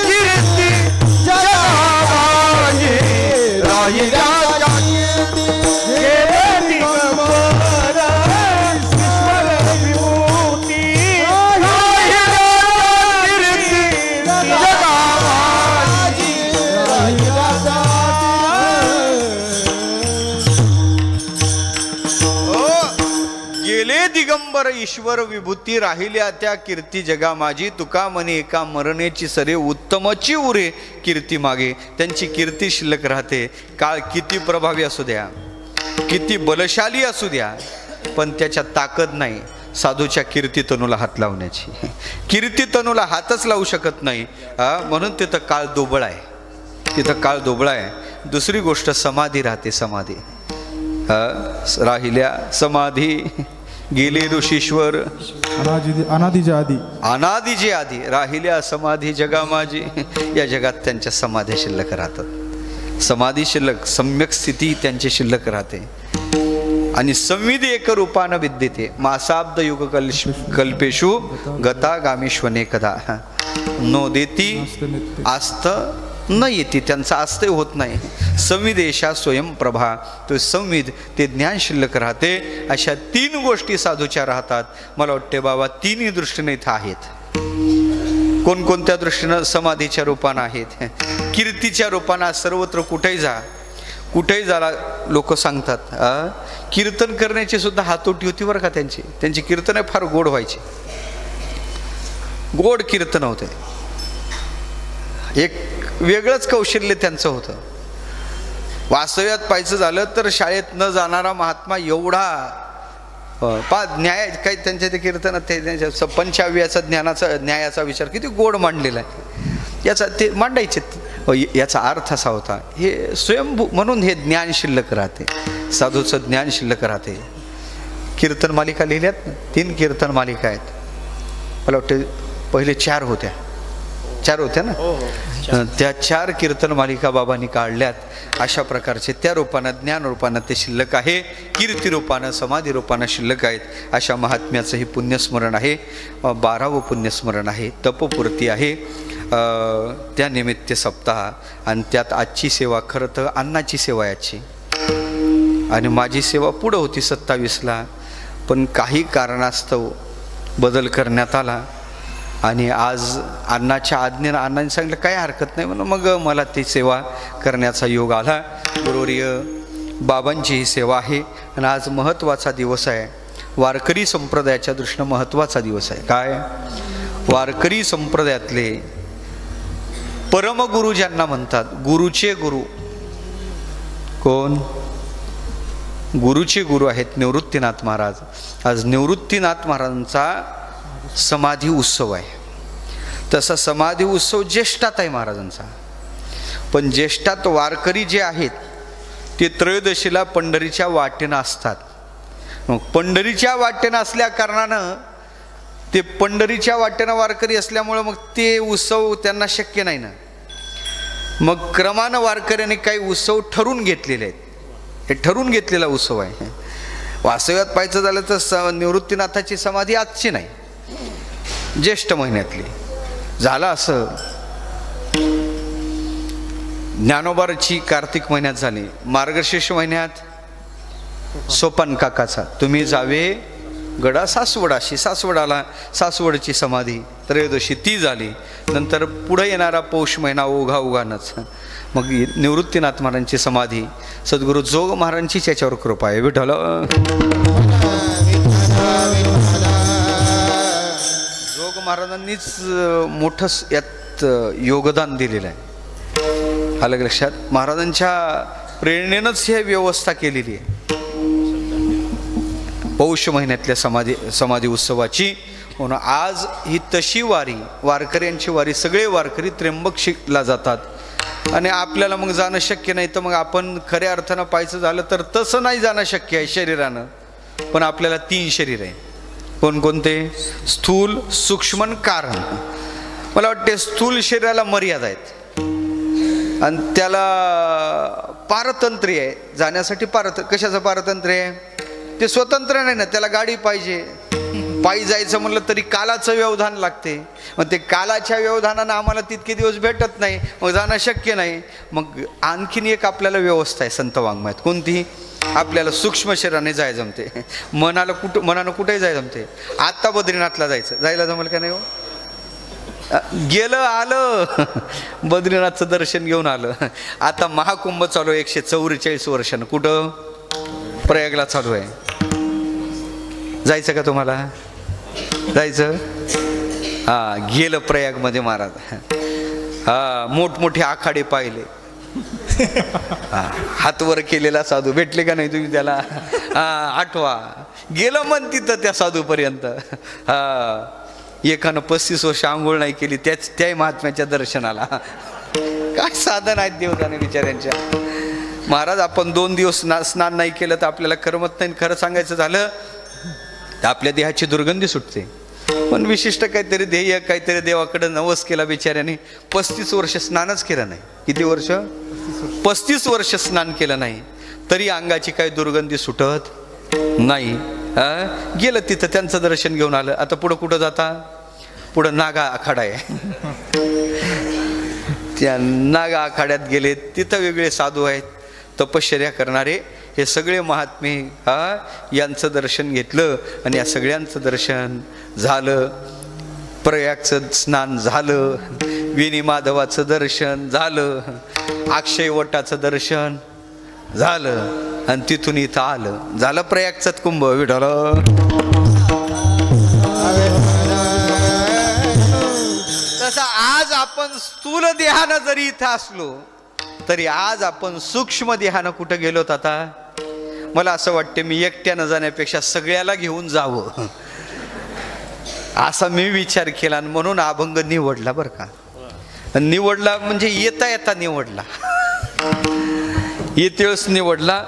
कीर्ती जगामाजी राहिल्या कीर्ती गेले दिगंबर ईश्वर विभूती जगामाजी राहिल्या गेले दिगंबर ईश्वर विभूती राहिल्या त्या कीर्ती जगा माझी तुका म्हणे एका मरणेची सरे उत्तमची उरे कीर्ती मागे त्यांची कीर्ती शिल्लक राहते काळ किती प्रभावी असू द्या किती बलशाली असू द्या पण त्याच्या ताकद नाही साधूच्या कीर्ती तनूला हात लावण्याची कीर्ती तनूला हातच लावू शकत नाही म्हणून तिथं काळ दोबळ आहे तिथं काळ दोबळा आहे दुसरी गोष्ट समाधी राहते समाधी राहिल्या समाधी गेले ऋषीश्वर अनादीच्या आधी अनादीचे आधी राहिल्या समाधी जगा माझी या जगात त्यांच्या समाधी शिल्लक राहतात समाधी शिल्लक सम्यक स्थिती त्यांची शिल्लक राहते आणि संविध एक रूपानं विद्यते मासाब्द युग कल्पेशु गता गामेश्वने कदा नो देती आस्त न येते त्यांचा आस्तय होत नाही संविदेशा स्वयंप्रभा तो संविध ते ज्ञान शिल्लक राहते अशा तीन गोष्टी साधूच्या राहतात मला वाटते बाबा तिन्ही दृष्टीने इथं आहेत कोणकोणत्या दृष्टीनं समाधीच्या रूपानं आहेत कीर्तीच्या रूपानं सर्वत्र कुठेही जाला लोक सांगतात कीर्तन करण्याची सुद्धा हातोटी होती बरं का त्यांची कीर्तने फार गोड व्हायची गोड कीर्तन होते एक वेगळंच कौशल्य त्यांचं होतं वास्तव्यात पाहायचं झालं तर शाळेत न जाणारा महात्मा एवढा न्याय काही त्यांच्या ते कीर्तनात ते त्यांच्या पंचाव्याचा न्यायाचा विचार किती गोड मांडलेला आहे याचा ते मांडायचे याचा अर्थ असा होता हे स्वयंभू म्हणून हे ज्ञान शिल्लक राहते साधूचं ज्ञान शिल्लक राहते कीर्तन मालिका लिहिल्यात ना 3 कीर्तन मालिका आहेत मला वाटतं पहिले 4 होत्या ना त्या 4 कीर्तन मालिका बाबांनी काढल्यात अशा प्रकारचे त्या रूपानं ज्ञान रूपानं ते शिल्लक आहे कीर्ती रूपानं समाधी रूपानं शिल्लक आहेत अशा महात्म्याचं हे पुण्यस्मरण आहे 12वं पुण्यस्मरण आहे तपपूर्ती आहे त्यानिमित्त सप्ताह आणि त्यात आजची सेवा खरं तर अन्नाची सेवा याची आणि माझी सेवा पुढं होती 27ला पण काही कारणास्तव बदल करण्यात आला आणि आज अण्णाच्या आज्ञेनं अण्णांनी सांगितलं काही हरकत नाही म्हणून मग मला ती सेवा करण्याचा योग आला गुरुवर्य बाबांची ही सेवा आहे आणि आज महत्त्वाचा दिवस आहे वारकरी संप्रदायाच्या दृष्टीनं महत्त्वाचा दिवस आहे. काय? वारकरी संप्रदायातले परमगुरु ज्यांना म्हणतात, गुरुचे गुरु कोण? गुरुचे गुरु आहेत निवृत्तीनाथ महाराज. आज निवृत्तीनाथ महाराजांचा समाधी उत्सव आहे. तसा समाधी उत्सव ज्येष्ठात आहे महाराजांचा. पण ज्येष्ठात वारकरी जे आहेत ते त्रयोदशीला पंढरीच्या वाटेनं असतात. मग पंढरीच्या वाटेनं असल्या कारणानं ते पंढरीच्या वाटेनं वारकरी असल्यामुळं मग ते उत्सव त्यांना शक्य नाही ना. मग क्रमानं वारकऱ्यांनी काही उत्सव ठरवून घेतलेले आहेत. हे ठरवून घेतलेला उत्सव आहे. वास्तव्यात पाहायचं झालं तर निवृत्तीनाथाची समाधी आजची नाही, ज्येष्ठ महिन्यातली. झालं असं ज्ञानोबाची कार्तिक महिन्यात झाली, मार्गशीर्ष महिन्यात सोपान काकाचा तुम्ही जावे गडा सासवडाशी, सासवडाला सासवडची समाधी त्रयोदशी ती झाली. नंतर पुढे येणारा पौष महिना ओघा ओघानच मग निवृत्तीनाथ महाराजांची समाधी. सद्गुरू जोग महाराजांची त्याच्यावर कृपा आहे. विठ्ठल जोग महाराजांनीच मोठं यात योगदान दिलेलं आहे. आलं लक्षात? महाराजांच्या प्रेरणेनंच हे व्यवस्था केलेली आहे पौष महिन्यातल्या समाधी उत्सवाची. म्हणून आज ही तशी वारी, वारकऱ्यांची वारी. सगळे वारकरी त्र्यंबकला जातात आणि आपल्याला मग जाणं शक्य नाही. तर मग आपण खऱ्या अर्थानं पाहायचं झालं तर तसं नाही जाणं शक्य आहे शरीरानं. पण आपल्याला 3 शरीर आहे. कोणकोणते? स्थूल, सूक्ष्म आणि कारण. मला वाटते स्थूल शरीराला मर्यादा आहेत आणि त्याला पारतंत्र्य आहे जाण्यासाठी. कशाचं पारतंत्र्य आहे? ते स्वतंत्र नाही ना, त्याला गाडी पाहिजे. पायी जायचं म्हणलं तरी कालाचं व्यवधान लागते. मग ते कालाच्या व्यवधानानं आम्हाला तितके दिवस भेटत नाही, मग जाणं शक्य नाही. मग आणखीन एक आपल्याला व्यवस्था आहे संत वाङ्मयात. कोणती? आपल्याला सूक्ष्म शरीराने जायचं जमते, मनानं कुठेही जायचं जमते. आत्ता बद्रीनाथला जायला जमल का नाही हो? गेलं आलं बद्रीनाथचं दर्शन घेऊन आलं. आता महाकुंभ चालू आहे 144 वर्षानं. कुठं? प्रयागला चालू आहे. जायचं का तुम्हाला? जायचं? गेलं प्रयागमध्ये महाराज. मोठमोठे आखाडे पाहिले. हातवर केलेला साधू भेटले का नाही तुम्ही त्याला? आठवा. गेलं मन तिथं त्या साधूपर्यंत. एकानं 35 वर्ष आंघोळ नाही केली त्याही महात्म्याच्या दर्शनाला. काय साधन आहेत देवताने बिचाऱ्यांच्या. महाराज आपण 2 दिवस स्नान नाही केलं तर आपल्याला करमत नाही. खरं सांगायचं झालं तर आपल्या देहाची दुर्गंधी सुटते. पण विशिष्ट काहीतरी ध्येय, काहीतरी देवाकडे नवस केला बिचाऱ्याने. 35 वर्ष स्नानच केलं नाही. किती वर्ष? 35 वर्ष स्नान केलं नाही तरी अंगाची काही दुर्गंधी सुटत नाही. गेलं तिथं त्यांचं दर्शन घेऊन आलं. आता पुढं कुठं जाता? पुढं नागा आखाडा आहे. त्या नागा आखाड्यात गेले. तिथं वेगळे साधू आहेत तपश्चर्या करणारे. हे सगळे महात्मे यांचं दर्शन घेतलं आणि या सगळ्यांचं दर्शन झालं. प्रयागचं स्नान झालं, विनी माधवाचं दर्शन झालं, अक्षयवटाचं दर्शन झालं आणि तिथून इथं आलं. झालं प्रयागचं कुंभ. विठ्ठल तसं आज आपण स्थूल देहानं जरी इथं असलो तरी आज आपण सूक्ष्म देहानं कुठं गेलोत? आता मला असं वाटते मी एकट्यानं जाण्यापेक्षा सगळ्याला घेऊन जावं असा मी विचार केला आणि म्हणून अभंग निवडला. बरं का? निवडला म्हणजे येता येता निवडला. येते वेळेस निवडला.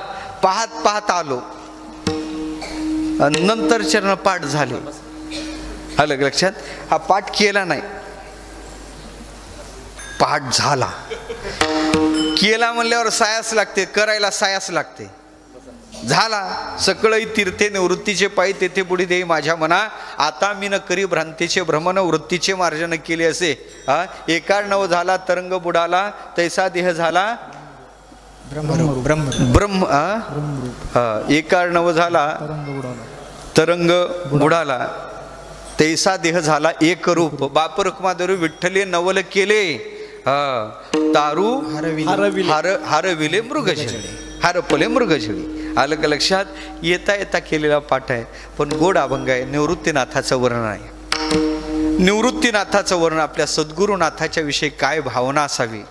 पाहत पाहत आलो आणि नंतर चरण पाठ झाले. आलं लक्षात? हा पाठ केला नाही, पाठ झाला. केला म्हणल्यावर सायास लागते, करायला सायास लागते. झाला. सकळई तीर्थे निवृत्तीचे पायी तेथे बुडी देई माझ्या मना. आता मी न करी भ्रांतीचे भ्रमण वृत्तीचे मार्जन केले असे. एकार नव झाला तरंग बुडाला तैसा देह झाला ब्रह्म. एकार नव झाला तरंग बुडाला तैसा देह झाला एक रूप. बाप रुक्माधरू विठ्ठले नवल केले तारू हरविले मृगजळे. हरपले मृगजळी. आलं का लक्षात? येता येता केलेला पाठ आहे, पण गोड अभंग आहे. निवृत्तीनाथाचं वर्णन आहे. निवृत्तीनाथाचं वर्णन, आपल्या सद्गुरुनाथाच्या विषयी काय भावना असावी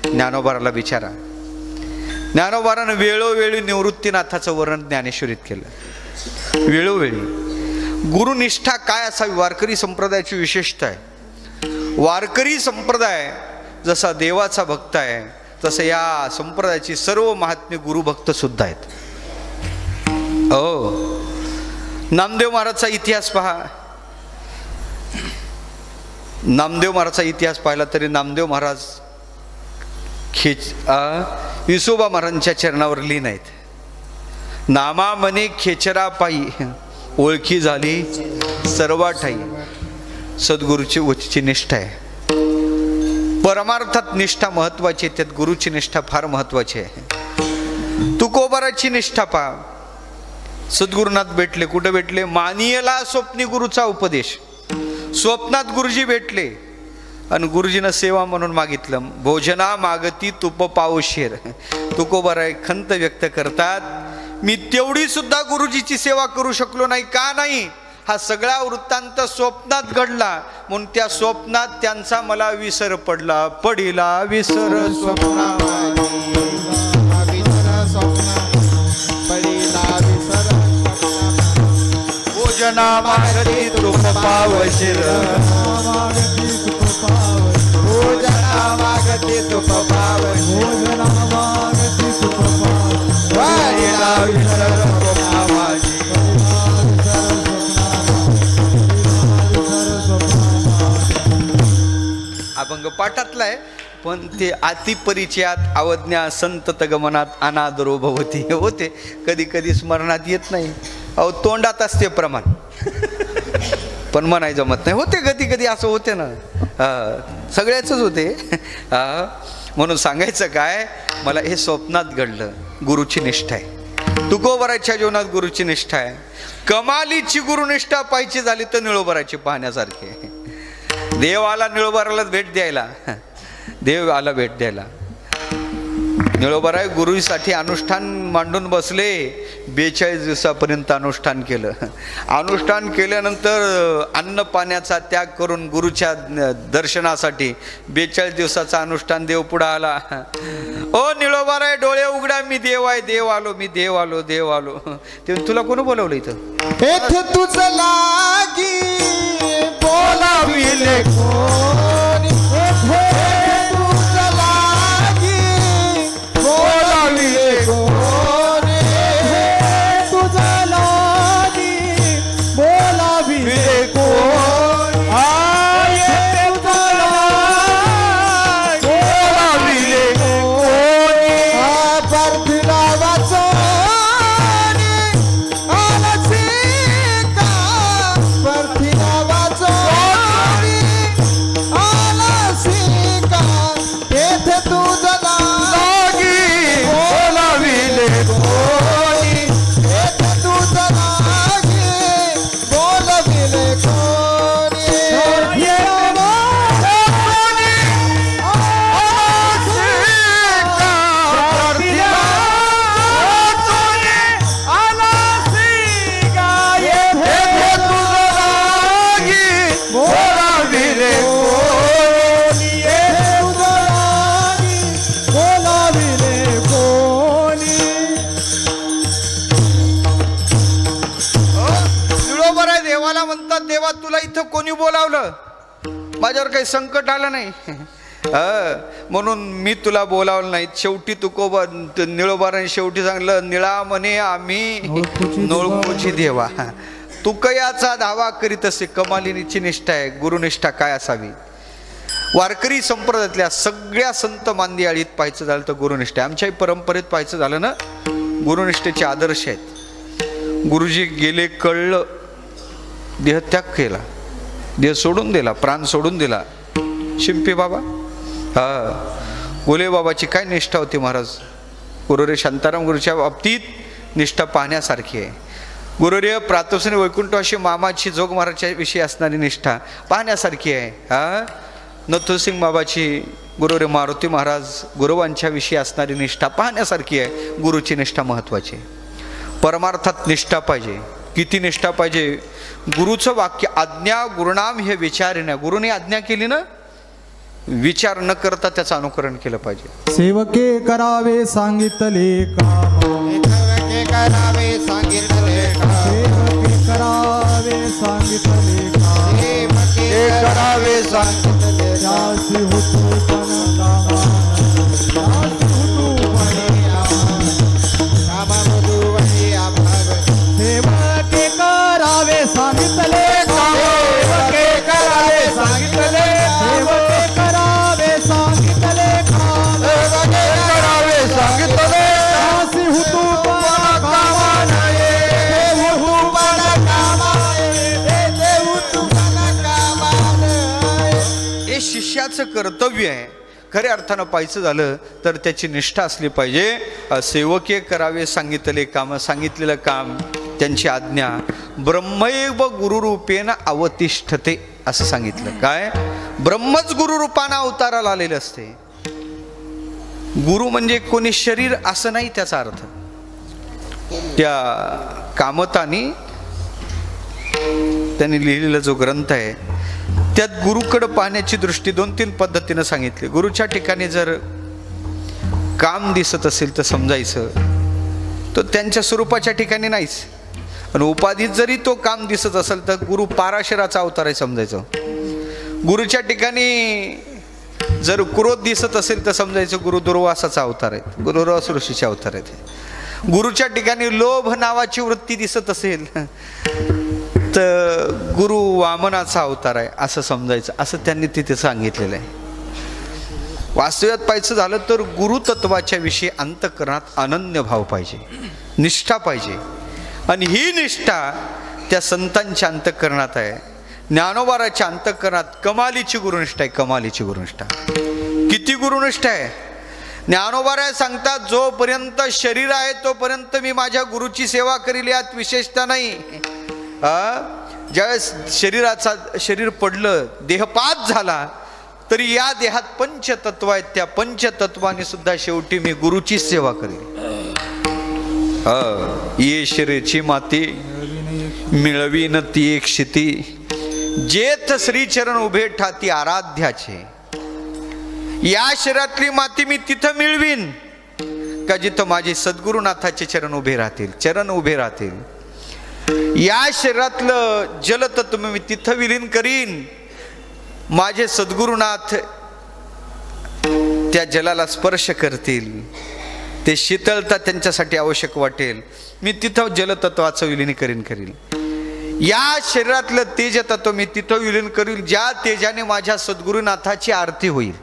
ज्ञानोबाराला विचारा. ज्ञानोबारानं वेळोवेळी निवृत्तीनाथाचं वर्णन ज्ञानेश्वरीत केलं. वेळोवेळी गुरुनिष्ठा काय असावी, वारकरी संप्रदायाची विशेषता आहे. वारकरी संप्रदाय जसा देवाचा भक्त आहे, तसं या संप्रदायाची सर्व महात्मे गुरुभक्त सुद्धा आहेत. हो, नामदेव महाराजचा इतिहास पहा. नामदेव महाराजचा इतिहास पाहिला तरी नामदेव महाराज विसोबा महाराजांच्या चरणावर लीन आहेत. नामा मने खेचरा पायी ओळखी झाली सर्वा ठाई. सद्गुरूची उच्च निष्ठा आहे. परमार्थात निष्ठा महत्वाची आहे, त्यात गुरुची निष्ठा फार महत्वाची आहे. तुकोबाराची निष्ठा पहा. सद्गुरुनाथ भेटले. कुठे भेटले? मानियला स्वप्नी गुरुचा उपदेश. स्वप्नात गुरुजी भेटले आणि गुरुजीनं सेवा म्हणून मागितलं. भोजना मागती तुप पावशेर. तुकोबाराय खंत व्यक्त करतात, मी तेवढी सुद्धा गुरुजीची सेवा करू शकलो नाही. का नाही? हा सगळा वृत्तांत स्वप्नात घडला, म्हणून त्या स्वप्नात त्यांचा मला विसर पडला. पडिला विसर स्वप्ना भोजना मागती तुप पावशेर. भोजना मागती तुप पावशेर. पडिला विसर स्वप्ना माझी. अभंग पाठातला आहे, पण ते अतिपरिचयात अवज्ञा संतत गमनात अनादरो भवती होते. कधी कधी स्मरणात येत नाही. अहो, तोंडात असते प्रमाण, पण म्हणाय जमत नाही. होते कधी कधी असं होते ना, सगळ्याच होते. म्हणून सांगायचं काय, मला हे स्वप्नात घडलं. गुरुची निष्ठा आहे. तुकोबाराच्या जीवनात गुरुची निष्ठा आहे. कमालीची गुरुनिष्ठा पाहिजे झाली तर निळोबाराची पाहण्यासारखी आहे. देव आला निळोबाराला भेट द्यायला. देव आला भेट द्यायला. निळोबाराय गुरुसाठी अनुष्ठान मांडून बसले. 42 दिवसापर्यंत अनुष्ठान केलं. अनुष्ठान केल्यानंतर अन्न पाण्याचा त्याग करून गुरुच्या दर्शनासाठी 42 दिवसाचं अनुष्ठान देव पुढे आला. ओ निळोबाराय डोळे उघडा, मी देव आहे. देव आलो, मी देव आलो, देव आलो. ते तुला कोण बोलवलं इथं? येथे तुझं लागी बोलाविले कोणी. येथे तुझं लागी बोलाविले कोणी. तुझा लागी बोलाविले कोणी. तुझा लागी बोलाविले कोणी. पार्थिला वाचोनी आलसी का. पार्थिला वाचोनी आलसी का. येथे तुझं लागी बोलाविले कोणी. येथे तुझं लागी बोलाविले कोणी. निळोबाराय देवाला म्हणतात, देवा तुला इथं कोणी बोलावलं? माझ्यावर काही संकट आलं नाही म्हणून मी तुला बोलावलं नाही. शेवटी तुकोबा निळोबाराने शेवटी सांगलं, निळा म्हणे आम्ही नोळखोची देवा. तुकयाचा धावा करीत असे. कमालीची निष्ठा आहे. गुरुनिष्ठा काय असावी? वारकरी संप्रदायातल्या सगळ्या संत मांदियाळीत पाहायचं झालं तर गुरुनिष्ठा. आमच्याही परंपरेत पाहायचं झालं ना, गुरुनिष्ठेचे आदर्श आहेत. गुरुजी गेले, कळलं, देहत्याग केला, देह सोडून दिला, प्राण सोडून दिला. शिंपी बाबा, गोले बाबाची काय निष्ठा होती महाराज. गुरुरे शांताराम गुरुच्या बाबतीत निष्ठा पाहण्यासारखी आहे. गुरुरे प्रातोसने वैकुंठवाशी मामाची जोग महाराजच्या विषयी असणारी निष्ठा पाहण्यासारखी आहे. नथुसिंग बाबाची गुरुरे मारुती महाराज गुरुवांच्या विषयी असणारी निष्ठा पाहण्यासारखी आहे. गुरुची निष्ठा महत्त्वाची आहे. परमार्थात निष्ठा पाहिजे. किती निष्ठा पाहिजे? गुरुचं वाक्य आज्ञा गुरुनाम हे विचारण्या. गुरुने आज्ञा केली ना, विचार न करता त्याचं अनुकरण केलं पाहिजे. सेवके करावे सांगितले काम, सेवके करावे सांगितले काम, सेवके करावे सांगितले काम, सेवके करावे सांगितले त्यासी होतो पण कामाला, त्यासी होतो पण कामामधुवणी अभाव. सेवके करावे सांगितले काम, सेवके करावे सांगितले सेवके करावे सांगितले काम, सेवके करावे सांगितले त्यासी होतो पण कामाला, देऊ तुला कामाये, देऊ तुला कामाये. हे शिष्याचं कर्तव्य आहे. खऱ्या अर्थानं पाहायचं झालं तर त्याची निष्ठा असली पाहिजे. सेवके करावे सांगितले काम, सांगितलेलं काम, त्यांची आज्ञा ब्रह्मैव गुरुरूपेण अवतिष्ठते असं सांगितलं. काय? ब्रह्मच गुरुरूपानं अवताराला आलेले असते. गुरु म्हणजे कोणी शरीर असं नाही त्याचा अर्थ. त्या कामतानी त्यांनी लिहिलेला जो ग्रंथ आहे त्यात गुरुकडे पाहण्याची दृष्टी 2-3 पद्धतीनं सांगितली. गुरुच्या ठिकाणी जर काम दिसत असेल तर समजायचं तो त्यांच्या स्वरूपाच्या ठिकाणी नाहीच. पण उपाधीत जरी तो काम दिसत असेल तर गुरु पाराशराचा अवतार आहे समजायचं. गुरुच्या ठिकाणी जर क्रोध दिसत असेल तर समजायचं गुरु दुर्वासाचा अवतार आहे, गुरु दुर्वास ऋषीचे अवतार आहेत. गुरुच्या ठिकाणी लोभ नावाची वृत्ती दिसत असेल तर गुरु वामनाचा अवतार आहे असं समजायचं. असं त्यांनी तिथे सांगितलेलं आहे. वास्तव्यात पाहायचं झालं तर गुरुतत्वाच्या विषयी अंतःकरणात अनन्य भाव पाहिजे, निष्ठा पाहिजे. आणि ही निष्ठा त्या संतांच्या अंतःकरणात आहे. ज्ञानोबाराच्या अंतःकरणात कमालीची गुरुनिष्ठा आहे. कमालीची गुरुनिष्ठा. किती गुरुनिष्ठा आहे? ज्ञानोबाराय सांगतात, जोपर्यंत शरीर आहे तोपर्यंत मी माझ्या गुरुची सेवा करील, यात विशेषता नाही. ज्यावेळेस शरीर पडलं, देहपात झाला, तरी या देहात पंचतत्व आहेत. त्या पंचतत्वाने सुद्धा शेवटी मी गुरुची सेवा करेल. ये शरीरची माती मिळवीन ती एक क्षिती, जेथ श्रीचरण उभे ठाती आराध्याचे. या शरीरातली माती मी तिथं मिळवीन का जिथं माझे सद्गुरुनाथाचे चरण उभे राहतील, चरण उभे राहतील. या शरीरातलं जलतत्व मी तिथं विलीन करीन. माझे सद्गुरुनाथ त्या जलाला स्पर्श करतील, ते शीतलता त्यांच्यासाठी आवश्यक वाटेल, मी तिथं जलतत्वाचं विलीनीकरण करील. या शरीरातलं तेजतत्व मी तिथं विलीन करील ज्या तेजाने माझ्या सद्गुरुनाथाची आरती होईल.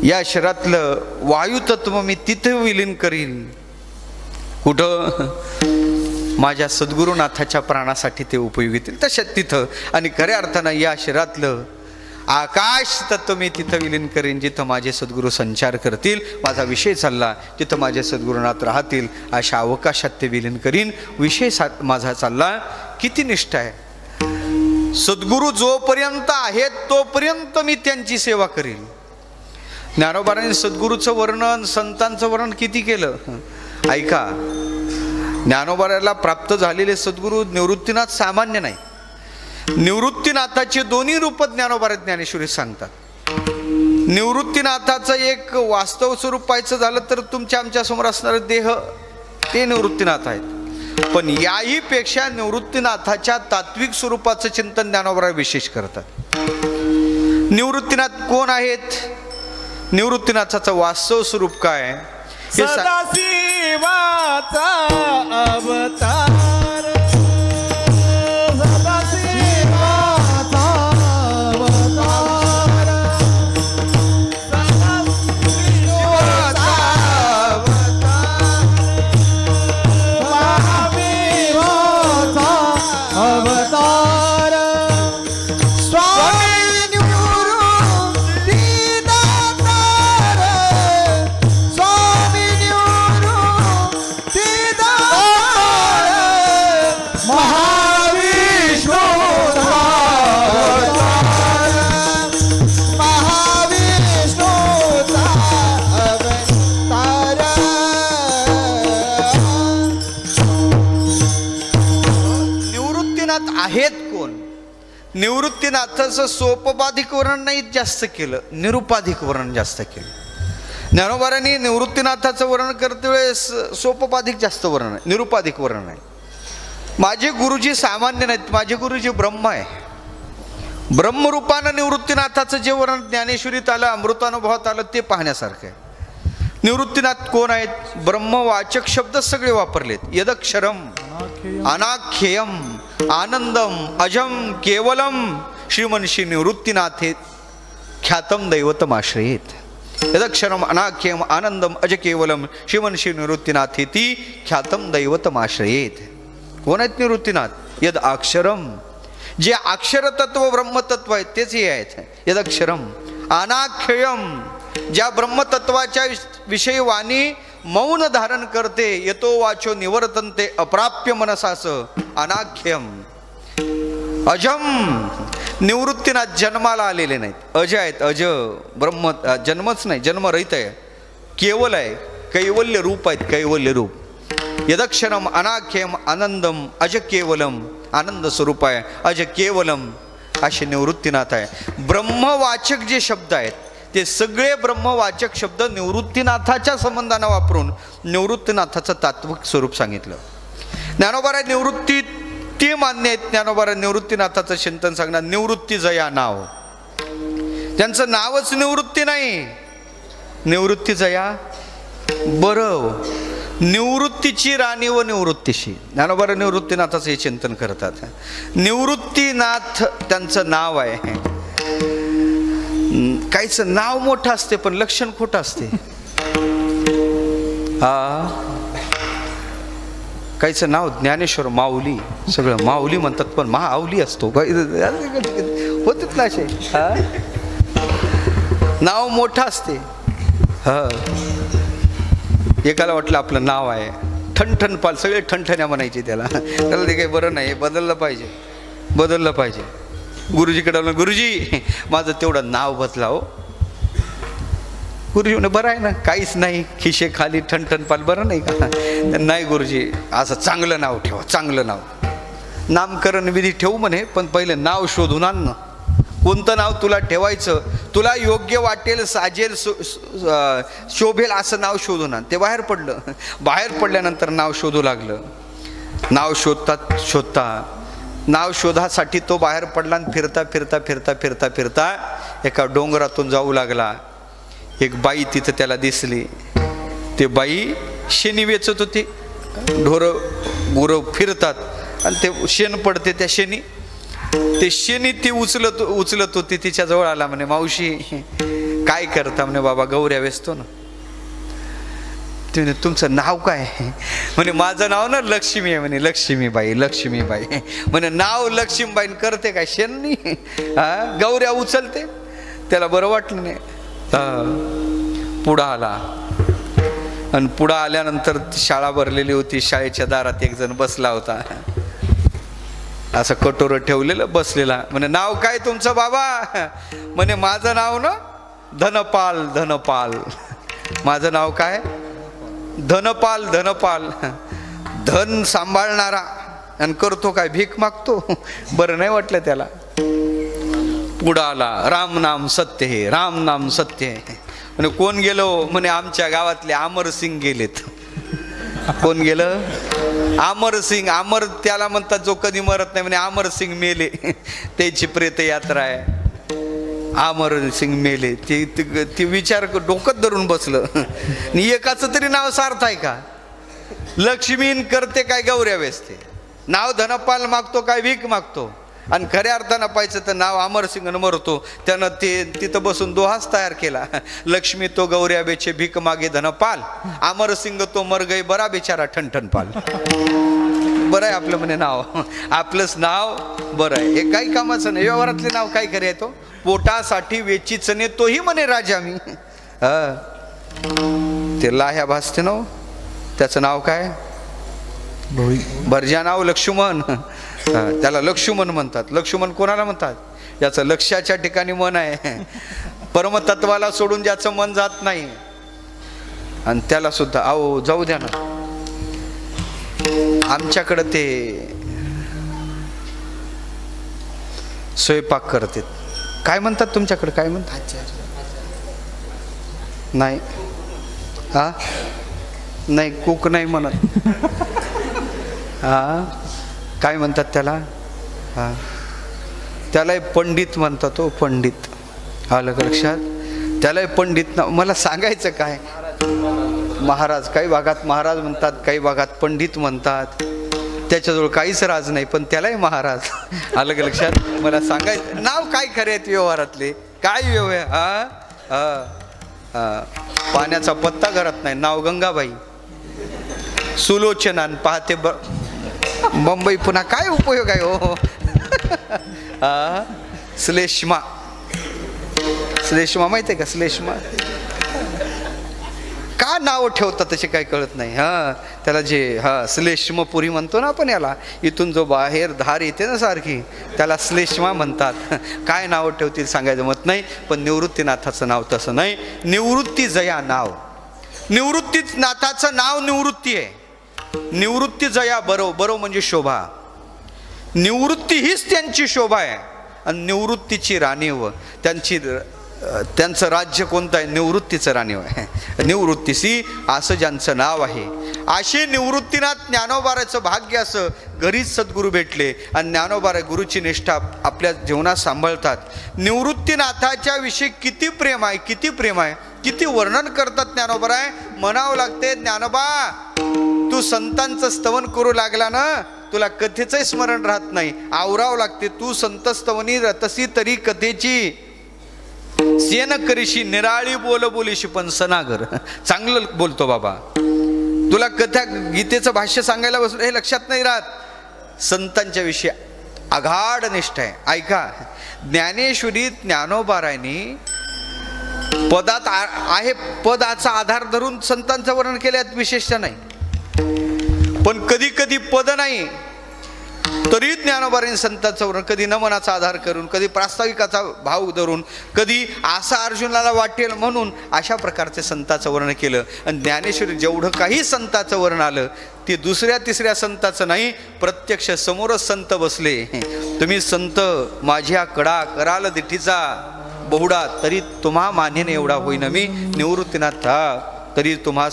या शरीरातलं वायुतत्व मी तिथं विलीन करील. कुठं? माझ्या सद्गुरुनाथाच्या प्राणासाठी ते उपयोगी येतील तशा तिथं. आणि खऱ्या अर्थानं या शरीरातलं आकाश तत्व मी तिथं विलीन करीन जिथं माझे सद्गुरू संचार करतील. माझा विषय चालला तिथं माझे सद्गुरुनाथ राहतील, अशा अवकाशात ते विलीन करीन. विषय माझा चालला. किती निष्ठा आहे? सद्गुरू जोपर्यंत आहेत तोपर्यंत मी त्यांची सेवा करीन. ज्ञानोबारांनी सद्गुरूचं वर्णन, संतांचं वर्णन किती केलं ऐका. ज्ञानोबाराला प्राप्त झालेले सद्गुरू निवृत्तीनाथ सामान्य नाही. निवृत्तीनाथाचे दोन्ही रूप ज्ञानोबा ज्ञानेश्वरी सांगतात. निवृत्तीनाथाचं एक वास्तव स्वरूप पाहायचं झालं तर तुमच्या आमच्या समोर असणारे देह ते निवृत्तीनाथ आहेत. पण याही पेक्षा निवृत्तीनाथाच्या तात्विक स्वरूपाचं चिंतन ज्ञानोबा विशेष करतात. निवृत्तीनाथ कोण आहेत? निवृत्तीनाथाचं वास्तव स्वरूप काय? सदाशिवाचा अवतार, निवृत्तीनाथाचं सोपपाधिक वर्णन नाही जास्त केलं, निरुपाधिक वर्णन जास्त केलं. ज्ञानोबारांनी निवृत्तीनाथाचं वर्णन करते वेळेस सोपपाधिक जास्त वर्णन आहे, निरुपाधिक वर्णन आहे. माझे गुरुजी सामान्य नाहीत, माझे गुरुजी ब्रह्म आहे. ब्रह्मरूपानं निवृत्तीनाथाचं जे वर्णन ज्ञानेश्वरीत आलं, अमृतानुभवात आलं, ते पाहण्यासारखं आहे. निवृत्तीनाथ कोण आहेत? ब्रह्मवाचक शब्द सगळे वापरलेत. यदक्षरम, अनाख्येयम, आनंदम, अजम, केवलम श्रीमन श्री निवृत्तीनाथे ख्यातम दैवतम आश्रयेत. यदक्षरम, अनाख्येयम, आनंदम, अज केवलम श्रीमन श्री निवृत्तीनाथे ती ख्यातम दैवतम आश्रयेत. कोण आहेत निवृत्तीनाथ? यद अक्षरम, जे अक्षरतत्व ब्रह्मतत्व आहेत तेच हे आहेत. यदक्षरम, अनाख्ययम, ज्या ब्रह्मतत्वाच्या विषयी वाणी मौन धारण करते, यतो वाचो निवर्तन्ते अप्राप्य मनसास अनाख्यम. अजम, निवृत्तीनाथ जन्माला आलेले नाहीत, अज आहेत. अज ब्रह्म, जन्मच नाही, जन्मरहित आहे, केवल आहे, कैवल्य रूप आहेत, कैवल्य रूप. यदक्षरम, अनाख्यम, आनंदम, अज केवलम, आनंद स्वरूप आहे, अज केवलम असे निवृत्तीनाथ आहे. ब्रह्मवाचक जे शब्द आहेत ते सगळे ब्रह्मवाचक शब्द निवृत्तीनाथाच्या संबंधानं वापरून निवृत्तीनाथाचं तात्विक स्वरूप सांगितलं. ज्ञानोबा निवृत्ती ते मान्य आहेत. ज्ञानोबा निवृत्तीनाथाचं चिंतन सांगणार. निवृत्ती जया नाव, त्यांचं नावच निवृत्ती नाही, निवृत्ती जया. बरं, निवृत्तीची राणी व निवृत्तीशी. ज्ञानोबा निवृत्तीनाथाचं हे चिंतन करतात. निवृत्तीनाथ त्यांचं नाव आहे. काहीचं नाव मोठं असते पण लक्षण खोटं असते. काहीचं नाव ज्ञानेश्वर, माऊली, सगळं माऊली म्हणतात पण महावली असतो. होतेच ना असे. नाव मोठं असते. एकाला वाटलं आपलं नाव आहे ठणठण पाल, सगळे ठणठण्या म्हणायचे त्याला. त्याला ते काही बरं नाही, बदललं पाहिजे, बदललं पाहिजे. गुरुजीकडे आलं, गुरुजी माझं तेवढं नाव बदला हो. गुरुजी म्हणे बरं आहे ना, काहीच नाही, खिशे खाली ठणठण पाल, बरं नाही का? नाही गुरुजी, असं चांगलं नाव ठेवा, चांगलं नाव. नामकरण विधी ठेवू म्हणे, पण पहिले नाव शोधून आण ना. कोणतं नाव तुला ठेवायचं, तुला योग्य वाटेल, साजेल, शोभेल असं नाव शोधून आण. ते बाहेर पडलं. बाहेर पडल्यानंतर नाव शोधू लागलं. नाव शोधता नाव शोधासाठी तो बाहेर पडला आणि फिरता फिरता फिरता फिरता फिरता एका डोंगरातून जाऊ लागला. एक बाई तिथं त्याला दिसली. ते बाई शेणी वेचत होती. ढोरं गुरं फिरतात आणि ते शेण पडते, त्या शेणी, ते शेणी ती उचलत होती. तिच्याजवळ आला. म्हणे मावशी काय करता? म्हणे बाबा गौऱ्या वेचतो ना. म्हणे तुमचं नाव काय? म्हणे माझं नाव ना लक्ष्मी आहे. म्हणे लक्ष्मीबाई, लक्ष्मीबाई. म्हणे नाव लक्ष्मीबाई, करते काय शेणी? गौऱ्या उचलते. त्याला बरं वाटलं नाही. पुढं आला आणि पुढं आल्यानंतर शाळा भरलेली होती. शाळेच्या दारात एक जण बसला होता, असं कटोरं ठेवलेलं, बसलेला. म्हणे नाव काय तुमचं बाबा? म्हणे माझं नाव ना धनपाल, धनपाल. माझं नाव काय? धनपाल, धनपाल. धन सांभाळणारा. आणि करतो काय? भीक मागतो. बरं नाही वाटलं त्याला. पुढं आला. राम नाम सत्य हे, राम नाम सत्य हे. म्हणे कोण गेलो? म्हणे आमच्या गावातले अमरसिंग गेलेत. कोण गेलं? अमरसिंग. अमर त्याला म्हणतात जो कधी मरत नाही. म्हणे अमरसिंग मेले, त्याची प्रेतयात्रा आहे. अमरसिंग मेले. ती विचार डोकत धरून बसलं. एकाचं तरी नाव सार्थ आहे का? लक्ष्मीन करते काय? गौऱ्या वेचते. नाव धनपाल मागतो काय? भीक मागतो. आणि खऱ्या अर्थानं पाहिजे तर नाव अमरसिंगनं मरतो. त्यानं ते तिथं बसून दोहाच तयार केला. लक्ष्मी तो गौऱ्या बेचे, भीक मागे धनपाल. अमरसिंग तो मर गई बरा बेचारा ठणठणपाल. बरं आहे आपलं म्हणे नाव, आपलंच नाव बरं आहे. हे काही कामाचं नाही. व्यवहारातले नाव काय करे तो? पोटासाठी वेचीच ने तोही म्हणे राजा मी. ते लाह्या भासते ना, त्याचं नाव काय? भरजा नाव लक्ष्मण. त्याला लक्ष्मण म्हणतात. लक्ष्मण कोणाला म्हणतात? ज्याचं लक्ष्याच्या ठिकाणी मन आहे, परमतत्वाला सोडून ज्याचं मन जात नाही. आणि त्याला सुद्धा अहो जाऊ द्या ना. आमच्याकडं ते स्वयंपाक करतात. काय म्हणतात तुमच्याकडे, काय म्हणतात? नाही हा नाही, कुक नाही म्हणत. हा काय म्हणतात त्याला? हा त्याला पंडित म्हणतात. तो पंडित, आलं का लक्षात? त्याला पंडित ना. मला सांगायचं काय, महाराज, काही भागात महाराज म्हणतात, काही भागात पंडित म्हणतात. त्याच्याजवळ काहीच राज नाही, पण त्यालाही महाराज. आलं का लक्षात? मला सांगायचं नाव काय खरे आहेत व्यवहारातले, काय व्यवहार? पाण्याचा पत्ता घरात नाही, नाव गंगाबाई. सुलोचना पाहते मुंबई पुन्हा, काय उपयोग आहे हो? श्लेष्मा, श्लेष्मा माहिती आहे का? श्लेष्मा का नाव ठेवतात तसे काय कळत नाही. त्याला जे श्लेष्मपुरी म्हणतो ना आपण, याला इथून जो बाहेर धार येते ना सारखी, त्याला श्लेष्मा म्हणतात. काय नाव ठेवतील सांगायचं मत नाही, पण निवृत्तीनाथाचं नाव तसं नाही. निवृत्ती जया नाव, निवृत्तीनाथाचं नाव निवृत्ती आहे. निवृत्ती जया बरो, बरो म्हणजे शोभा. निवृत्ती हीच त्यांची शोभा आहे. आणि निवृत्तीची राणीव, त्यांचं राज्य कोणतं आहे? निवृत्तीचं राणीव आहे. निवृत्तीसी असं ज्यांचं नाव आहे, असे निवृत्तीनाथ ज्ञानोबाराचं भाग्य असं. घरीच सद्गुरू भेटले आणि ज्ञानोबारा गुरुची निष्ठा आपल्या जीवनात सांभाळतात. निवृत्तीनाथाच्या विषयी किती प्रेम आहे, किती प्रेम आहे, किती वर्णन करतात ज्ञानोबाराय. म्हणावं लागते, ज्ञानोबा तू संतांचं स्तवन करू लागला ना, तुला कथेचंही स्मरण राहत नाही. आवरावं लागते, तू संत स्तवनी रतसी तरी कथेची सेन करीशी, निराळी बोल बोलीशी पण सनागर. चांगलं बोलतो बाबा. तुला कथा गीतेचं भाष्य सांगायला बसलो, हे लक्षात नाही राहत. संतांच्या विषयी आघाड निष्ठा आहे. ऐका, ज्ञानेश्वरी ज्ञानोबारायनी पदात आहे, पदाचा आधार धरून संतांचं वर्णन केल्यात विशेषता नाही. पण कधी कधी पद नाही तरी ज्ञानोबारांनी संतांचं वर्णन, कधी नमनाचा आधार करून, कधी प्रास्ताविकाचा भाव धरून, कधी असा अर्जुनाला वाटेल म्हणून अशा प्रकारचे संतांचं वर्णन केलं. आणि ज्ञानेश्वरी जेवढं काही संतांचं वर्णन आलं ते दुसऱ्या तिसऱ्या संतांचं नाही, प्रत्यक्ष समोरच संत बसले. तुम्ही संत माझ्या कडा कराल दिठीचा बहुडा, तरी तुम्हा मान्यने एवढा होईन मी. निवृत्तीनाथ तरी तुम्हा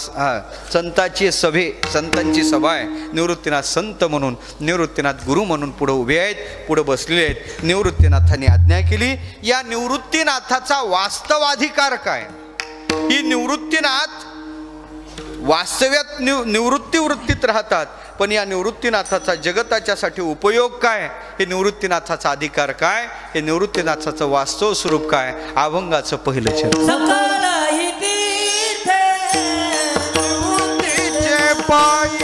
संतांची संतांची सभा आहे. निवृत्तीनाथ संत म्हणून, निवृत्तीनाथ गुरु म्हणून पुढे उभे आहेत, पुढे बसलेले आहेत. निवृत्तीनाथांनी आज्ञा केली. या निवृत्तीनाथाचा वास्तवाधिकार काय? ही निवृत्तीनाथ वास्तव्यात निवृत्ती वृत्तीत राहतात, पण या निवृत्तीनाथाचा जगताच्यासाठी उपयोग काय? हे निवृत्तीनाथाचा अधिकार काय? हे निवृत्तीनाथाचं वास्तव स्वरूप काय? अभंगाचं पहिलं चरण. पायी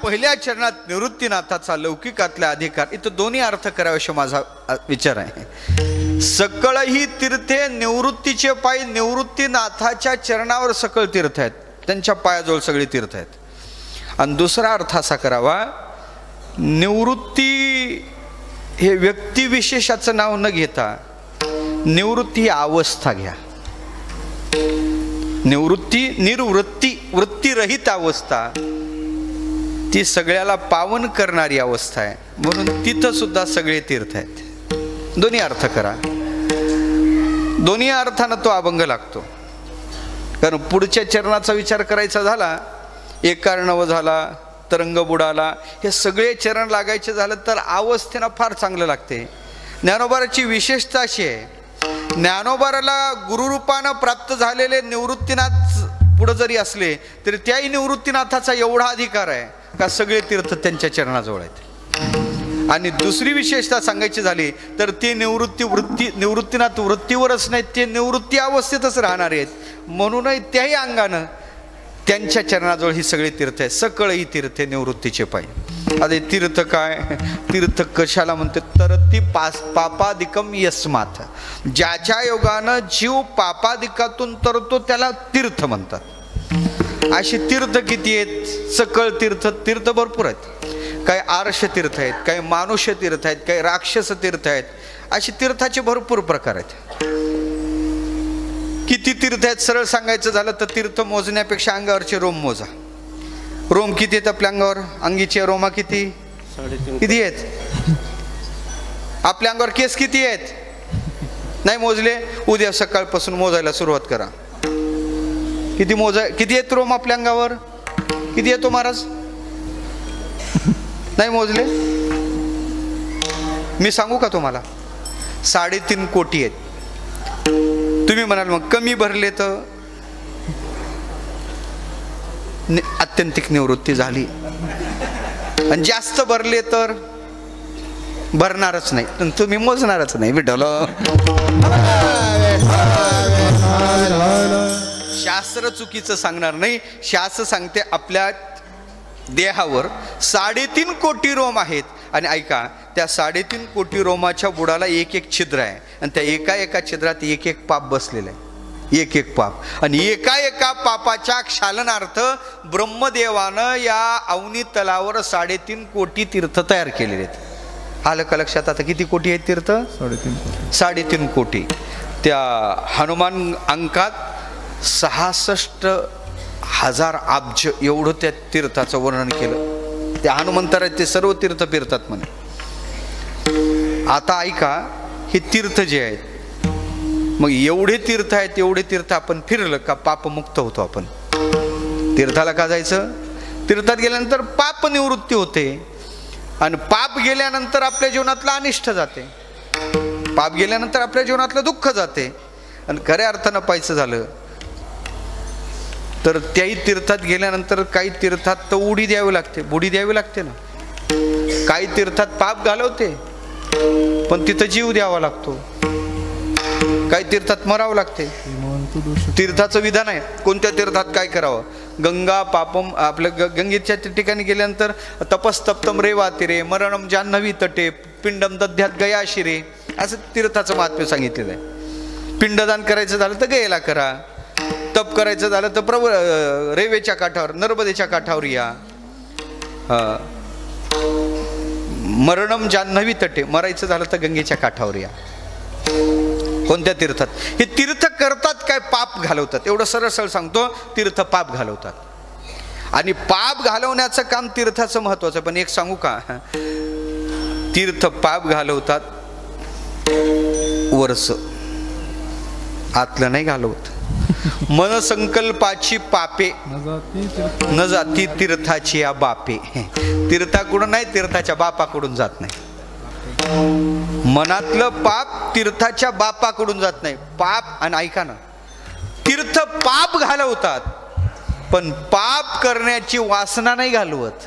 पहिल्या चरणात निवृत्तीनाथाचा लौकिकातला अधिकार. इथं दोन्ही अर्थ करावेशा माझा विचार आहे. सकळ ही तीर्थे निवृत्तीचे पायी, निवृत्तीनाथाच्या चरणावर सकळ तीर्थ आहेत. त्यांच्या पायाजवळ सगळे तीर्थ आहेत. आणि दुसरा अर्थ असा करावा, निवृत्ती हे व्यक्तिविशेषाचं नाव न घेता निवृत्ती अवस्था घ्या. निवृत्ती निर्वृत्ती वृत्तीरहित अवस्था ती सगळ्याला पावन करणारी अवस्था आहे, म्हणून तिथं सुद्धा सगळे तीर्थ आहेत. दोन्ही अर्थ करा, दोन्ही अर्थानं तो अभंग लागतो. कारण पुढच्या चरणाचा विचार करायचा झाला, एकार्णव झाला, तरंग बुडाला, हे सगळे चरण लागायचे झालं तर अवस्थेनं फार चांगलं लागते. ज्ञानोबाराची विशेषता अशी आहे, ज्ञानोबाराला गुरुरूपानं प्राप्त झालेले निवृत्तीनाथ पुढं जरी असले तरी त्याही निवृत्तीनाथाचा एवढा अधिकार आहे का सगळे तीर्थ त्यांच्या चरणाजवळ आहेत. आणि दुसरी विशेषता सांगायची झाली तर ते निवृत्तीनाथ वृत्तीवरच नाहीत, ते निवृत्ती अवस्थेतच राहणारे आहेत, म्हणूनही त्याही अंगानं त्यांच्या चरणाजवळ ही सगळी तीर्थ आहे. सकळ ही तीर्थे निवृत्तीचे पायी. आता तीर्थ काय, तीर्थ कशाला म्हणते, तर ती पापादिकम यस्मात, ज्याच्या योगानं जीव पापादिकातून तरतो त्याला तीर्थ म्हणतात. अशी तीर्थ किती आहेत, सकळ तीर्थ, तीर्थ भरपूर आहेत. काही आर्ष तीर्थ आहेत, काही मानुष्य तीर्थ आहेत, काही राक्षस तीर्थ आहेत, अशी तीर्थाचे भरपूर प्रकार आहेत. किती तीर्थ आहेत सरळ सांगायचं झालं तर तीर्थ मोजण्यापेक्षा अंगावरचे रोम मोजा. रोम किती आहेत आपल्या अंगावर, अंगीचे रोमा किती किती आहेत, आपल्या अंगावर केस किती आहेत, नाही मोजले, उद्या सकाळपासून मोजायला सुरुवात करा. किती आहेत रोम आपल्या अंगावर, किती येतो महाराज, नाही मोजले, मी सांगू का तुम्हाला, 3.5 कोटी आहेत. तुम्ही म्हणाल मग कमी भरले तर आत्यंतिक निवृत्ती झाली, आणि जास्त भरले तर भरणारच नाही, तुम्ही मोजणारच नाही. विठ्ठल शास्त्र चुकीचं सांगणार नाही. शास्त्र सांगते आपल्या देहावर 3.5 कोटी रोम आहेत, आणि ऐका, त्या 3.5 कोटी रोमाच्या बुडाला एक एक छिद्र आहे, आणि त्या एका एका छिद्रात एक एक पाप बसलेलं आहे, एक एक पाप. आणि एका एका पापाच्या क्षालनार्थ ब्रह्मदेवानं या अवनी तलावर 3.5 कोटी तीर्थ तयार केलेले आहेत. आलं का लक्षात आता किती कोटी आहेत तीर्थ, 3.5 कोटी. त्या हनुमान अंकात 66,000 अब्ज एवढं त्या तीर्थाचं वर्णन केलं. त्या हनुमंतर आहेत ते सर्व तीर्थ फिरतात म्हणे. आता ऐका, हे तीर्थ जे आहेत, मग एवढे तीर्थ आहेत, एवढे तीर्थ आपण फिरलं का पापमुक्त होतो. आपण तीर्थाला का जायचं, तीर्थात गेल्यानंतर पाप निवृत्ती होते, आणि पाप गेल्यानंतर आपल्या जीवनातलं अनिष्ट जाते, पाप गेल्यानंतर आपल्या जीवनातलं दुःख जाते. आणि खऱ्या अर्थानं पाहायचं झालं तर त्याही तीर्थात गेल्यानंतर काही तीर्थात तर उडी द्यावी लागते, बुडी द्यावी लागते ना. काही तीर्थात पाप घालवते पण तिथं जीव द्यावा लागतो, काही तीर्थात मरावं लागते. तीर्थाचं विधान आहे कोणत्या तीर्थात काय करावं. गंगा पापम, आपल्या गंगेच्या ठिकाणी गेल्यानंतर तपस्तप्तम रे वातिरे मरणम जान्हवी तटे पिंडम दध्यात गया शिरे, असं तीर्थाचं महात्म्य सांगितलेलं आहे. पिंडदान करायचं झालं तर गयेला करा, तप करायचं झालं तर रेवेच्या काठावर नर्मदेच्या काठावर या. मरणम जान्हवी तटे, मरायचं झालं तर गंगेच्या काठावर या. कोणत्या तीर्थात, हे तीर्थ करतात काय, पाप घालवतात. एवढं सरळ सरळ सांगतो, तीर्थ पाप घालवतात. आणि पाप घालवण्याचं काम तीर्थाचं महत्वाचं. पण एक सांगू का, तीर्थ पाप घालवतात वरस, आतलं नाही घालवत. मनसंकल्पाची पापे न जाती तीर्थाची या बापे. तीर्थाकडून नाही, तीर्थाच्या बापाकडून जात नाही. मनातलं पाप तीर्थाच्या बापाकडून जात नाही. पाप, आणि ऐका ना, तीर्थ पाप घालवतात पण पाप करण्याची वासना नाही घालवत.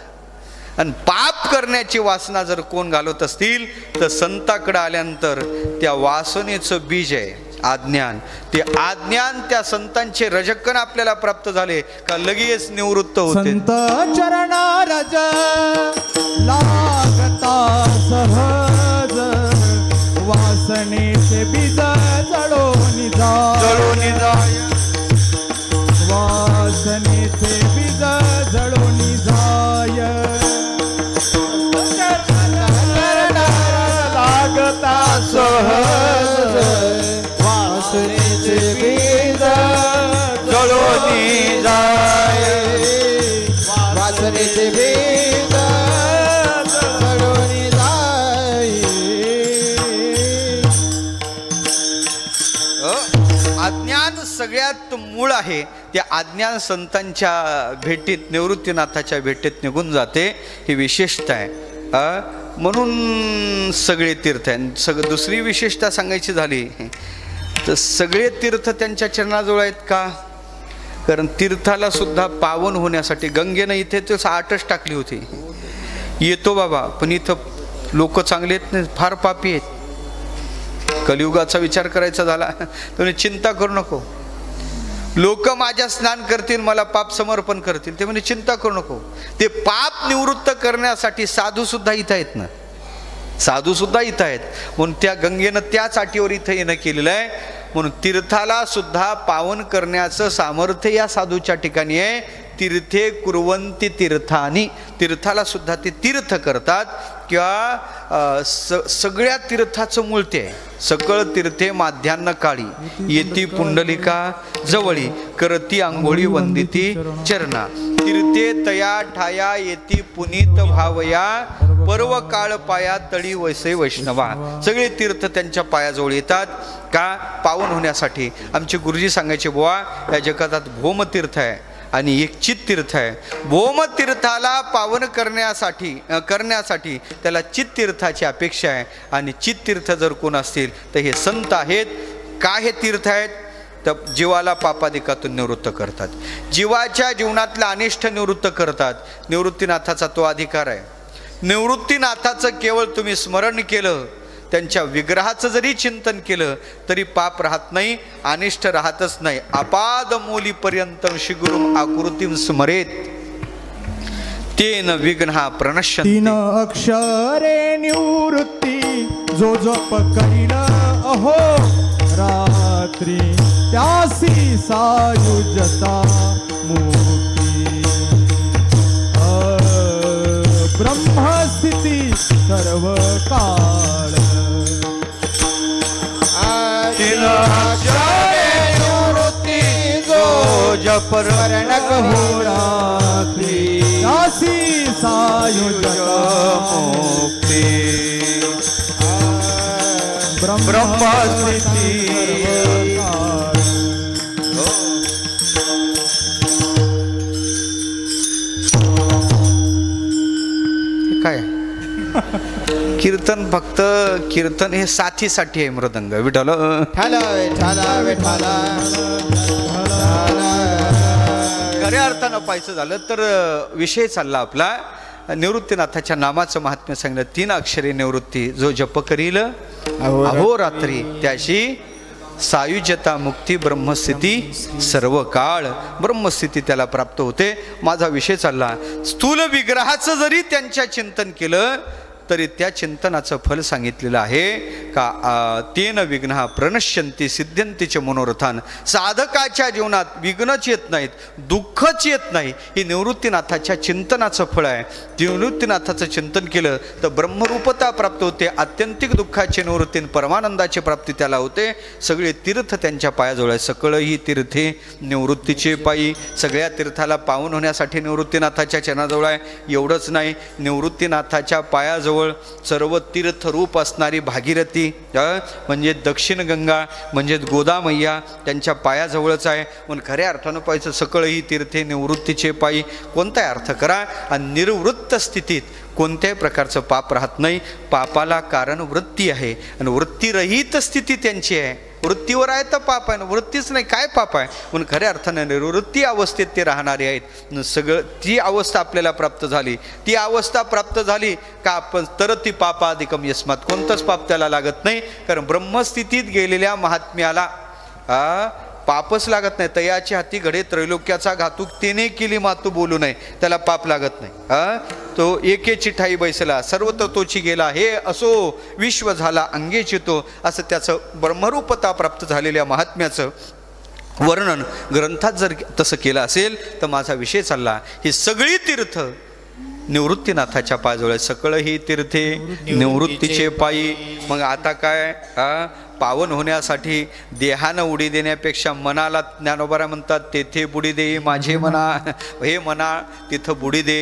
आणि पाप करण्याची वासना जर कोण घालवत असतील तर संताकडे आल्यानंतर त्या वासनेचं बीज आहे अज्ञान. ते अज्ञान त्या संतांचे रजकन आपल्याला प्राप्त झाले का लगेच निवृत्त होते. संत चरणा रज लागता सहज, वासनेचे बीज जळून जाय, वासनेचे आहे ते अज्ञान संतांच्या भेटीत निवृत्तीनाथाच्या भेटीत निघून जाते, ही विशेषता आहे. म्हणून सगळे तीर्थ आहे. दुसरी विशेषता सांगायची झाली तर सगळे तीर्थ त्यांच्या चरणाजवळ आहेत का? कारण तीर्थाला सुद्धा पावन होण्यासाठी गंगेनं इथे तो 8च टाकली होती. येतो बाबा, पण इथं लोक चांगले आहेत नाही, फार पापी आहेत. कलियुगाचा विचार करायचा झाला तुम्ही चिंता करू नको, लोक माझ्या स्नान करतील, मला पाप समर्पण करतील. ते म्हणजे चिंता करू नको. ते पाप निवृत्त करण्यासाठी साधू सुद्धा इथं आहेत ना, साधू सुद्धा इथं आहेत. म्हणून त्या गंगेनं त्याच अटीवर इथं येणं केलेलं आहे. म्हणून तीर्थाला सुद्धा पावन करण्याचं सामर्थ्य या साधूच्या ठिकाणी आहे. तीर्थे कुर्वंती तीर्थानी, तीर्थाला सुद्धा ते तीर्थ करतात. किंवा सगळ्या तीर्थाचं मूळ ते आहे. सकळ तीर्थे माध्यान्न काळी येती पुंडलिका जवळी, करती आंघोळी वंदिती चरणा. तीर्थे तया ठाया येती पुनीत भावया, पर्व काळ पाया तळी वैसे वैष्णवा. सगळे तीर्थ त्यांच्या पायाजवळ येतात का? पावन होण्यासाठी. आमचे गुरुजी सांगायचे, बुवा या जगातात भौमतीर्थ आहे आणि एक चित्तीर्थ आहे. भौमतीर्थाला पावन करण्यासाठी त्याला चित्तीर्थाची अपेक्षा आहे. आणि चित्तीर्थ जर कोण असतील तर हे संत आहेत. काय हे तीर्थ आहेत? तर जीवाला पापादिकातून निवृत्त करतात, जीवाच्या जीवनातला अनिष्ट निवृत्त करतात. निवृत्तीनाथाचा तो अधिकार आहे. निवृत्तीनाथाचं केवळ तुम्ही स्मरण केलं, त्यांच्या विग्रहाचं जरी चिंतन केलं तरी पाप राहत नाही, अनिष्ट राहतच नाही. अपाद मूलीपर्यंत श्रीगुरुम आकृतीम स्मरेत तेन विघ्नः प्रणश्यन्ति. 3 अक्षरे निवृत्ती जो जप करील अहो रात्री, त्यासी सायुजता मुक्ती. ब्रह्मस्थिती सर्व काळ. 3 अक्षरे निवृत्ती जो जप वर्णक हो रात्री, त्यासी सायुजता मुक्ती. ब्रह्मस्थिती काय कीर्तन? फक्त कीर्तन हे साथीसाठी आहे. मृदंग विठ्ठल विठ्ठल विठ्ठल विठ्ठल. खऱ्या अर्थानं पाहायचं झालं तर विषय चालला आपला निवृत्तीनाथाच्या नामाचं महात्म्य सांगितलं. 3 अक्षरे निवृत्ती जो जप करील अहोरात्री, त्याशी सायुज्यता मुक्ती ब्रह्मस्थिती सर्व काळ. ब्रह्मस्थिती त्याला प्राप्त होते. माझा विषय चालला, स्थूल विग्रहाचं जरी त्यांच्या चिंतन केलं तरी त्या चिंतनाचं फल सांगितलेलं आहे का? तेन विघ्नः प्रणश्यन्ति सिद्ध्यन्तीचे मनोरथान. साधकाच्या जीवनात विघ्नच येत नाहीत, दुःखच येत नाही. ही निवृत्तीनाथाच्या चिंतनाचं फळ आहे. निवृत्तीनाथाचं चिंतन केलं तर ब्रह्मरूपता प्राप्त होते. आत्यंतिक दुःखाची निवृत्ती, परमानंदाची प्राप्ती त्याला होते. सगळे तीर्थ त्यांच्या पायाजवळ आहे. सकळ ही तीर्थे निवृत्तीचे पायी. सगळ्या तीर्थाला पावन होण्यासाठी निवृत्तीनाथाच्या चरणाजवळ आहे. एवढंच नाही, निवृत्तीनाथाच्या पायाजवळ सर्व तीर्थरूप असणारी भागीरथी म्हणजे दक्षिण गंगा म्हणजे गोदामय्या त्यांच्या पायाजवळच आहे. म्हणून खऱ्या अर्थानं पाहायचं सकळ ही तीर्थे निवृत्तीचे पायी. कोणताही अर्थ करा. आणि निर्वृत्त स्थितीत कोणत्याही प्रकारचं पाप राहत नाही. पापाला कारण वृत्ती आहे आणि वृत्तीरहित स्थिती त्यांची आहे. वृत्तीवर आहे तर पाप आहे, वृत्तीच नाही काय पाप आहे. म्हणून खऱ्या अर्थाने निवृत्ती अवस्थेत ते राहणारे आहेत. सगळं ती अवस्था आपल्याला प्राप्त झाली. ती अवस्था प्राप्त झाली का आपण तर ती पापाधिकम यस्मात, कोणतंच पाप त्याला लागत नाही. कारण ब्रह्मस्थितीत गेलेल्या महात्म्याला पापच लागत नाही. तयाची हाती घडे त्रैलोक्याचा घातूक तिने केली मातू बोलू नये, त्याला पाप लागत नाही. तो एकेची ठाई बैसला सर्व तत्वची गेला, हे असो विश्व झाला अंगेची तो. असं त्याचं ब्रह्मरूपता प्राप्त झालेल्या महात्म्याचं वर्णन ग्रंथात जर तसं केलं असेल तर माझा विषय चालला. ही सगळी तीर्थ निवृत्तीनाथाच्या पायाजवळ. सकळ ही तीर्थे निवृत्तीचे पायी. मग आता काय, पावन होण्यासाठी देहानं उडी देण्यापेक्षा मनाला ज्ञानोबा म्हणतात तेथे बुडी दे माझे मना. हे मना तिथं बुडी दे.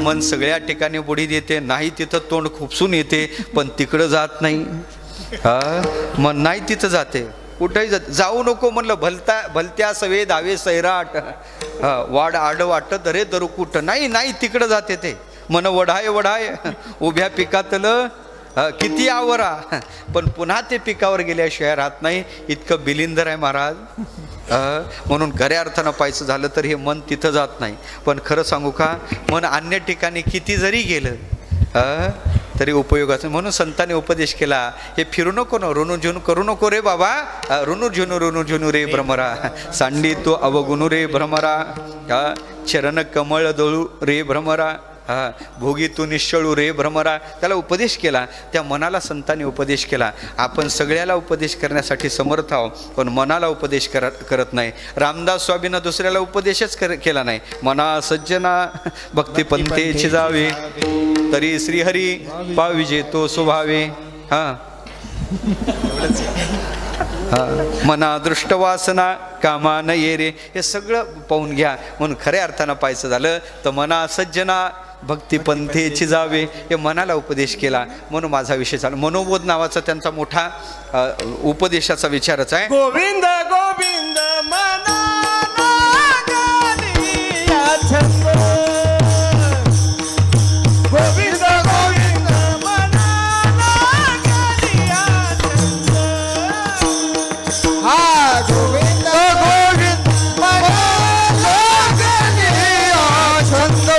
मन सगळ्या ठिकाणी बुडी देते, नाही तिथं तोंड खुपसून येते पण तिकडं जात नाही. मन नाही तिथं जाते. कुठेही जाऊ नको म्हणलं, भलत्या सवे धावे सैराट, वाड आड वाटत रे दरुकुट, नाही नाही तिकडं जाते ते, मन वढाय वढाय उभ्या पिकातलं किती आवरा, पण पुन्हा ते पिकावर गेल्याशिवाय राहत नाही, इतकं बिलिंदर आहे महाराज. म्हणून खऱ्या अर्थानं पाहायचं झालं तर हे मन तिथं जात नाही. पण खरं सांगू का, मन अन्य ठिकाणी किती जरी गेलं तरी उपयोगाचं. म्हणून संतांनी उपदेश केला, हे फिरू नको ना, ऋणू झुनू करू नको रे बाबा, ऋणू झुनू रे भ्रमरा, सांडी तो अवगुणू रे भ्रमरा, चरण कमळ दळू रे भ्रमरा, भोगी तू निश्चळू रे भ्रमरा. त्याला उपदेश केला, त्या मनाला संतांनी उपदेश केला. आपण सगळ्याला उपदेश करण्यासाठी समर्थ आहोत, पण मनाला उपदेश करत नाही. रामदास स्वामीनं दुसऱ्याला उपदेशच केला नाही. मना सज्जना भक्तिपंथेची जावे, तरी श्रीहरी पाविजे तो स्वभावे. मना दृष्टवासना कामा न ये रे, हे सगळं पाहून घ्या. म्हणून खऱ्या अर्थानं पाहायचं झालं तर मना सज्जना भक्तिपंथेची जावे, हे मनाला उपदेश केला. म्हणून माझा विषय चालू. मनोबोध नावाचा त्यांचा मोठा उपदेशाचा विचारच आहे. गोविंद गोविंद मना छंद, गोविंद गोविंद मना छंद, हा गोविंद गोविंद मना छंद,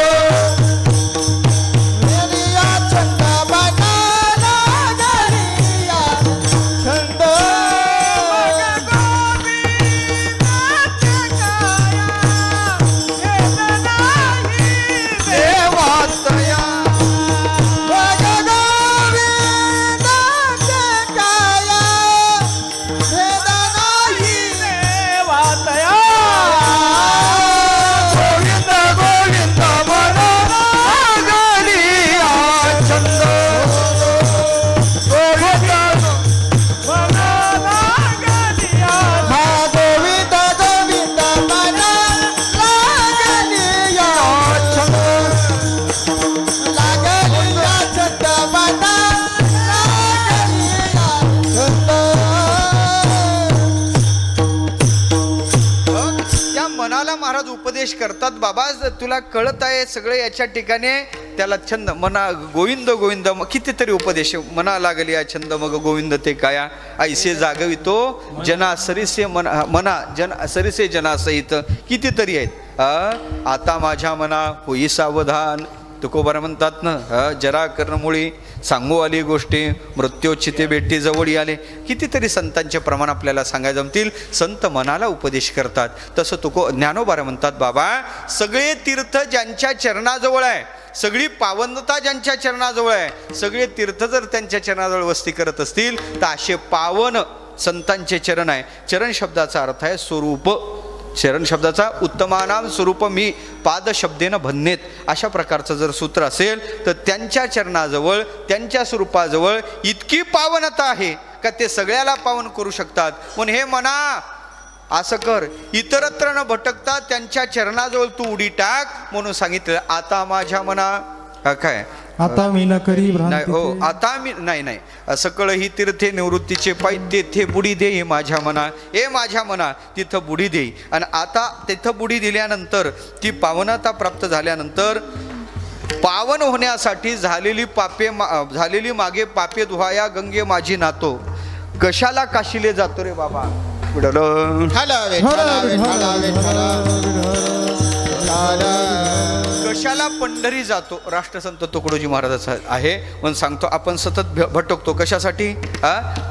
महाराज उपदेश करतात. बाबा तुला कळत आहे सगळे याच्या ठिकाणी, त्याला छंद मना गोविंद गोविंद, कितीतरी उपदेश. मना लागली या छंद मग गोविंद ते काया, ऐसे जागवितो जना सरिसे मना जन सरिसे जनासहित, कितीतरी आहेत. आता माझ्या मना होई सावधान, तुकोबारा म्हणतात ना, जरा कर्णमुळी सांगू आली गोष्टी, मृत्यूचिते भेटी जवळी आले. कितीतरी संतांचे प्रमाण आपल्याला सांगायला जमतील. संत मनाला उपदेश करतात. तसं ज्ञानोबारा म्हणतात, बाबा सगळे तीर्थ ज्यांच्या चरणाजवळ आहे, सगळी पावनता ज्यांच्या चरणाजवळ आहे, सगळे तीर्थ जर त्यांच्या चरणाजवळ वस्ती करत असतील तर असे पावन संतांचे चरण आहे. चरण शब्दाचा अर्थ आहे स्वरूप. चरण शब्दाचा उत्तमानाम स्वरूप मी पाद शब्देनं भन्नेत, अशा प्रकारचं जर सूत्र असेल तर त्यांच्या चरणाजवळ, त्यांच्या स्वरूपाजवळ इतकी पावनता आहे का ते सगळ्याला पावन करू शकतात. म्हणून हे मना असं कर, इतरत्र न भटकता त्यांच्या चरणाजवळ तू उडी टाक म्हणून सांगितलं. आता माझ्या मना काय, आता मी न करी नाही हो, आता मी नाही सकळ ही तीर्थे निवृत्तीचे पाय, तेथे बुडी दे हे माझ्या मना, हे माझ्या मना तिथं बुडी दे. आणि आता तिथं बुडी दिल्यानंतर, ती पावनता प्राप्त झाल्यानंतर, पावन होण्यासाठी झालेली मागे पापे धुवाया गंगे माझी नातो, कशाला काशीले जातो रे बाबा. कशाला पंढरी जातो. राष्ट्रसंत तुकडोजी महाराजाचा आहे. म्हणून सांगतो, आपण सतत भटकतो कशासाठी,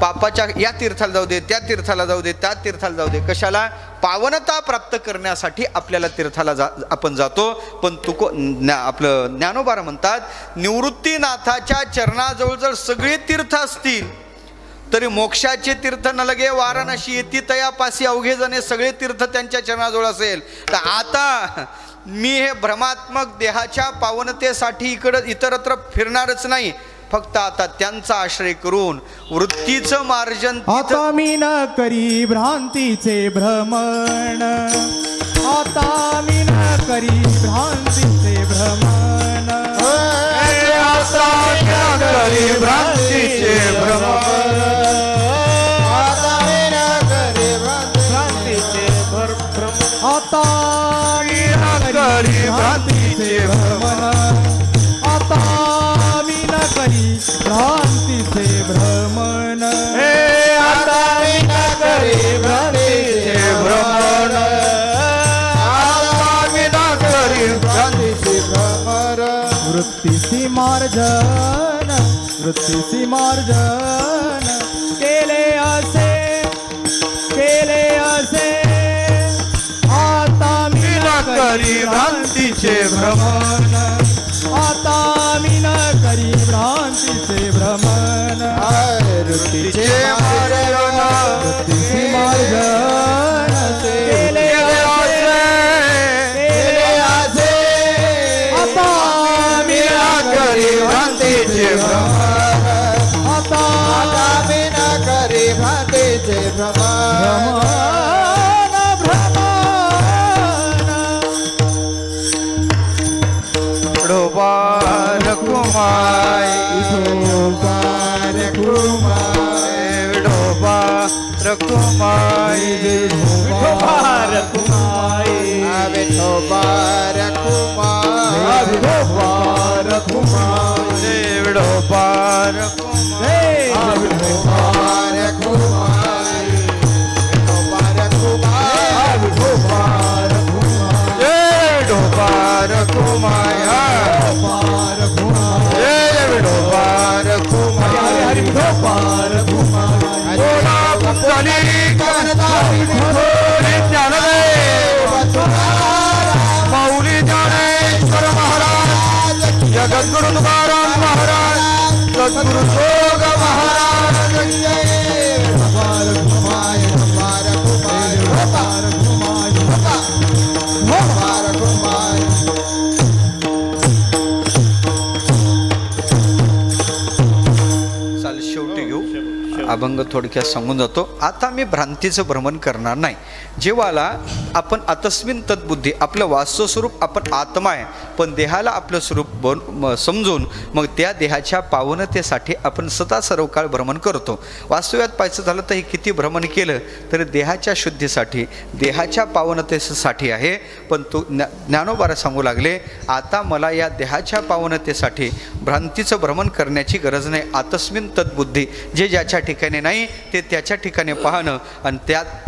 पापाच्या या तीर्थाला जाऊ दे, त्या तीर्थाला जाऊ दे, त्या तीर्थाला जाऊ दे, कशाला, पावनता प्राप्त करण्यासाठी आपल्याला तीर्थाला आपण जातो. पण आपलं ज्ञानोबारा म्हणतात, निवृत्तीनाथाच्या चरणाजवळ जर सगळे तीर्थ असतील तरी मोक्षाचे तीर्थ न लगे वाराणसी येती तयापासी अवघे जणे, सगळे तीर्थ त्यांच्या चरणाजवळ असेल तर आता मी हे भ्रमात्मक देहाच्या पावनतेसाठी इतरत्र फिरणारच नाही. फक्त आता त्यांचा आश्रय करून वृत्तीचं मार्जन. आता मी न करी भ्रांतीचे भ्रमण, आता मी न करी भ्रांतीचे भ्रमण, आता मी न करी भ्रांतीचे भ्रमण, आता मी न करी भ्रांतीचे भ्रमण आता मी न करी भ्रांतीचे भ्रमण हे आता मी न करी भ्रांतीचे भ्रमण आता मी न करी भ्रांतीचे भ्रमण वृत्तीसी मार्जन वृत्तीसी मार्जन केले असे आता मी न करी भ्रांतीचे भ्रमण आता मी न करी भ्रांतीचे भ्रमण वृत्तीचे मार्जन वृत्तीसी मार्जन केले असे आता मी न करी भ्रांतीचे भ्रमण आता मी न करी भ्रांतीचे भ्रमण विठोबा रखुमाई विठोबा रखुमाई विठोबा रखुमाई विठोबा रखुमाई विठोबा रखुमाई विठोबा रखुमाई विठोबा रखुमाई विठोबा रखुमाई विठोबा रखुमाई विठोबा विठोबा रखुमाई विठोबा रखुमाई विठोबा रखुमाई माऊली ज्ञानेश्वर महाराज जगद्गुरु तुकाराम महाराज सद्गुरु जोग महाराज चाल शेवटी घेऊ अभंग थोडक्यात सांगून जातो. आता मी भ्रांतीचं भ्रमण करणार नाही. जेव्हाला आपण आतस्मिन तद्बुद्धी आपलं वास्तव स्वरूप आपण आत्मा आहे, पण देहाला आपलं स्वरूप समजून मग त्या देहाच्या पावनतेसाठी आपण सदा सर्व काळ भ्रमण करतो. वास्तव्यात पाहायचं झालं तर हे किती भ्रमण केलं तरी देहाच्या शुद्धीसाठी देहाच्या पावनतेसाठी आहे. पण तो ज्ञानोबारा सांगू लागले आता मला या देहाच्या पावनतेसाठी भ्रांतीचं भ्रमण करण्याची गरज नाही. आतस्मिन तद्बुद्धी जे ज्याच्या ठिकाणी नाही ते त्याच्या ठिकाणी पाहणं आणि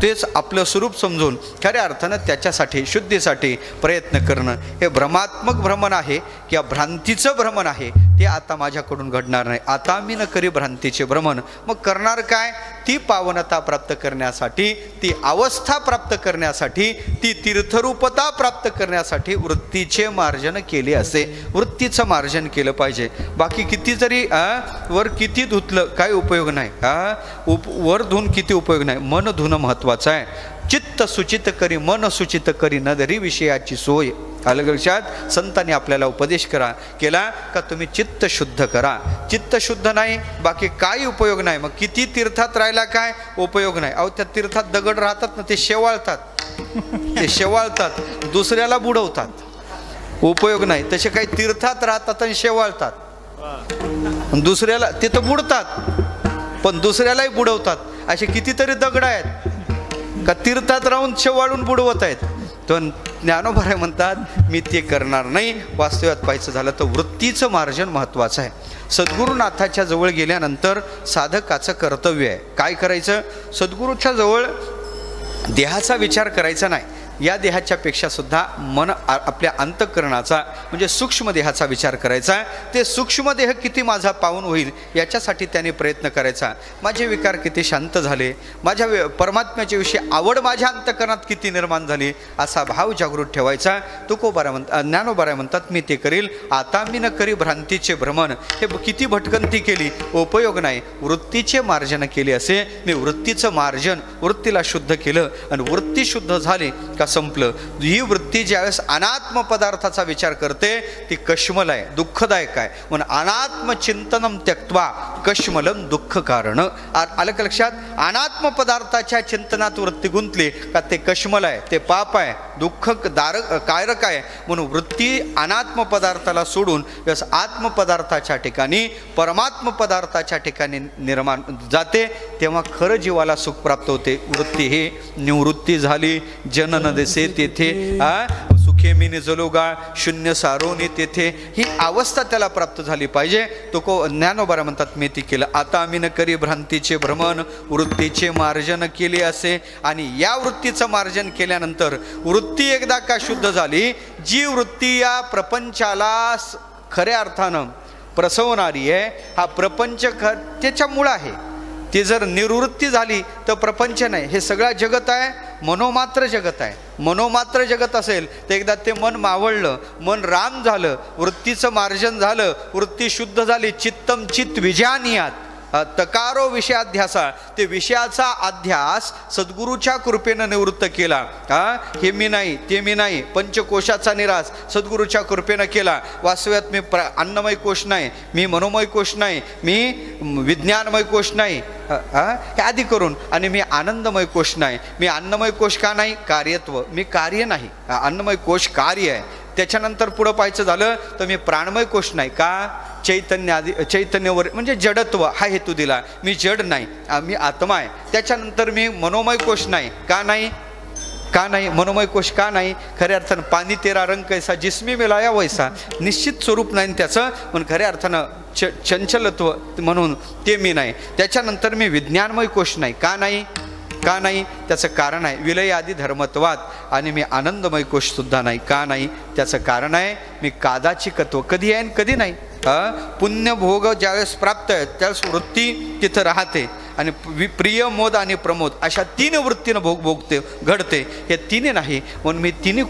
तेच आपलं स्वरूप समजून खऱ्या अर्थानं त्याच्यासाठी शुद्धीसाठी प्रयत्न करणं हे भ्रमात्मक भ्रमण आहे किंवा भ्रांतीचं भ्रमण आहे. ते आता माझ्याकडून घडणार नाही. आता मी न करी भ्रांतीचे भ्रमण. मग करणार काय? ती पावनता प्राप्त करण्यासाठी, ती अवस्था प्राप्त करण्यासाठी, ती तीर्थरूपता प्राप्त करण्यासाठी वृत्तीचे मार्जन केले असे. वृत्तीचं मार्जन केलं पाहिजे. बाकी किती जरी वर किती धुतलं काय उपयोग नाही. वर धुवून किती उपयोग नाही. मन धुणं महत्त्वाचं आहे. चित्त सुचित करी मन सुचित करी न धरी विषयाची सोय. आलं लक्षात? संतांनी आपल्याला उपदेश केला का तुम्ही चित्त शुद्ध करा. चित्त शुद्ध नाही बाकी काही उपयोग नाही. मग किती तीर्थात राहिला काय उपयोग नाही. अहो त्या तीर्थात दगड राहतात ना ते शेवाळतात. ते शेवाळतात दुसऱ्याला बुडवतात. उपयोग नाही. तसे काही तीर्थात राहतात आणि शेवाळतात दुसऱ्याला तिथं बुडतात पण दुसऱ्यालाही बुडवतात. असे कितीतरी दगड आहेत का तीर्थात राहून शेवाळून बुडवत आहेत. तर ज्ञानोबा म्हणतात मी ते करणार नाही. वास्तव्यात पाहायचं झालं तर वृत्तीचं मार्जन महत्त्वाचं आहे. सद्गुरुनाथाच्या जवळ गेल्यानंतर साधकाचं कर्तव्य आहे काय करायचं? सद्गुरूच्या जवळ देहाचा विचार करायचा नाही. या देहाच्या पेक्षा सुद्धा मन आपल्या अंतःकरणाचा म्हणजे सूक्ष्म देहाचा विचार करायचा. ते सूक्ष्म देह किती माझा पावन होईल याच्यासाठी त्याने प्रयत्न करायचा. माझे विकार किती शांत झाले, माझ्या परमात्म्याच्या विषयी आवड माझ्या अंतःकरणात किती निर्माण झाली असा भाव जागृत ठेवायचा. तुकोबारा ज्ञानोबारा म्हणतात मी ते करील. आता मी न करी भ्रांतीचे भ्रमण. हे किती भटकंती केली उपयोग नाही. वृत्तीचे मार्जन केले असे. मी वृत्तीचं मार्जन वृत्तीला शुद्ध केलं आणि वृत्ती शुद्ध झाली का संपलं. ही वृत्ती ज्यावेळेस अनात्म पदार्थाचा विचार करते ती कश्मल आहे, दुःखदायक आहे. म्हणून अनात्म चिंतनम त्यक्त्वा कश्मलम दुःख कारण. आलं का लक्षात? अनात्म पदार्थाच्या चिंतनात वृत्ती गुंतली का ते कश्मल आहे, ते पाप आहे, दुःख कारक आहे. म्हणून वृत्ती अनात्म पदार्थाला सोडून आत्मपदार्थाच्या ठिकाणी परमात्म पदार्थाच्या ठिकाणी निर्माण जाते तेव्हा खरं जीवाला सुख प्राप्त होते. वृत्ती ही निवृत्ती झाली, जनन दिसे तेथे सुखे मी निजलो गा शून्य सारोनी तेथे, ही अवस्था त्याला प्राप्त झाली पाहिजे. तो ज्ञानोबा म्हणतात मी ती केलं. आता आम्ही न करी भ्रांतीचे भ्रमण वृत्तीचे मार्जन केले असे. आणि या वृत्तीचं मार्जन केल्यानंतर वृत्ती एकदा का शुद्ध झाली, जी वृत्ती या प्रपंचाला खऱ्या अर्थानं प्रसवणारी आहे, हा प्रपंच त्याच्या मूळ आहे. ती जर निवृत्ती झाली तर प्रपंच नाही, हे सगळं जगत आहे, मनोमात्र जगत आहे. मनोमात्र जगत असेल तर एकदा ते मन मावळलं, मन राम झालं, वृत्तीचं मार्जन झालं, वृत्ती शुद्ध झाली, चित्तम चित्त विजयानियात तकारो विषयाध्यासा, ते विषयाचा अध्यास सद्गुरूच्या कृपेनं निवृत्त केला. हे मी नाही ते मी नाही, पंचकोशाचा निराश सद्गुरूच्या कृपेनं केला. वास्तव्यात मी अन्नमय कोश नाही, मी मनोमय कोश नाही, मी विज्ञानमय कोश नाही, हे आधी करून. आणि मी आनंदमय कोश नाही. मी अन्नमय कोश का नाही? कार्यत्व, मी कार्य नाही. अन्नमय कोश कार्य आहे. त्याच्यानंतर पुढं पाहायचं झालं तर मी प्राणमय कोश नाही. का? चैतन्य आधी चैतन्यवर म्हणजे जडत्व हा हेतू दिला. मी जड नाही, मी आत्मा आहे. त्याच्यानंतर मी मनोमय कोश नाही. का नाही? का नाही मनोमय कोश? का नाही? खऱ्या अर्थानं पाणी तेरा रंग कैसा जिसमी मिलाया वैसा, निश्चित स्वरूप नाही त्याचं, पण खऱ्या अर्थानं चंचलत्व म्हणून ते मी नाही. त्याच्यानंतर मी विज्ञानमय कोश नाही. का नाही? का नाही? त्याचं कारण आहे विलय आदी धर्मत्वात. आणि मी आनंदमय कोश सुद्धा नाही. का नाही? त्याचं कारण आहे मी कादाचिकत्व, कधी आहे कधी नाही. पुण्यभोग ज्यावेळेस प्राप्त आहे त्यावेळेस वृत्ती तिथं राहते. आणि प्रिय मोद आणि प्रमोद अशा तीन वृत्तीनं भोगते घडते. हे तिन्ही नाही म्हणून मी तिन्ही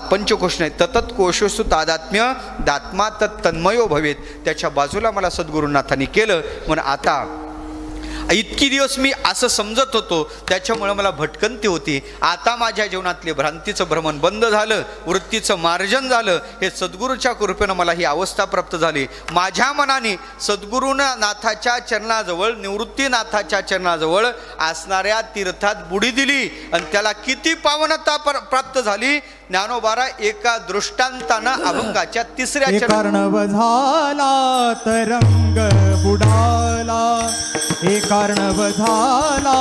पंचकोश नाही. ततत कोशोसु तादात्म्य दात्मा तन्मयो भवेत, त्याच्या बाजूला मला सद्गुरुनाथांनी केलं. म्हणून आता इतकी दिवस मी असं समजत होतो, त्याच्यामुळे मला भटकंती होती. आता माझ्या जीवनातले भ्रांतीचं भ्रमण बंद झालं, वृत्तीचं मार्जन झालं. हे सद्गुरूच्या कृपेनं मला ही अवस्था प्राप्त झाली. माझ्या मनाने सद्गुरुनाथाच्या चरणाजवळ, निवृत्तीनाथाच्या चरणाजवळ असणाऱ्या तीर्थात बुडी दिली आणि त्याला किती पावनता प्राप्त झाली. ज्ञानोबारा एका दृष्टांतानं अभंगाच्या तिसऱ्या कर्णव झाला तरंग बुडाला, हे कर्णव झाला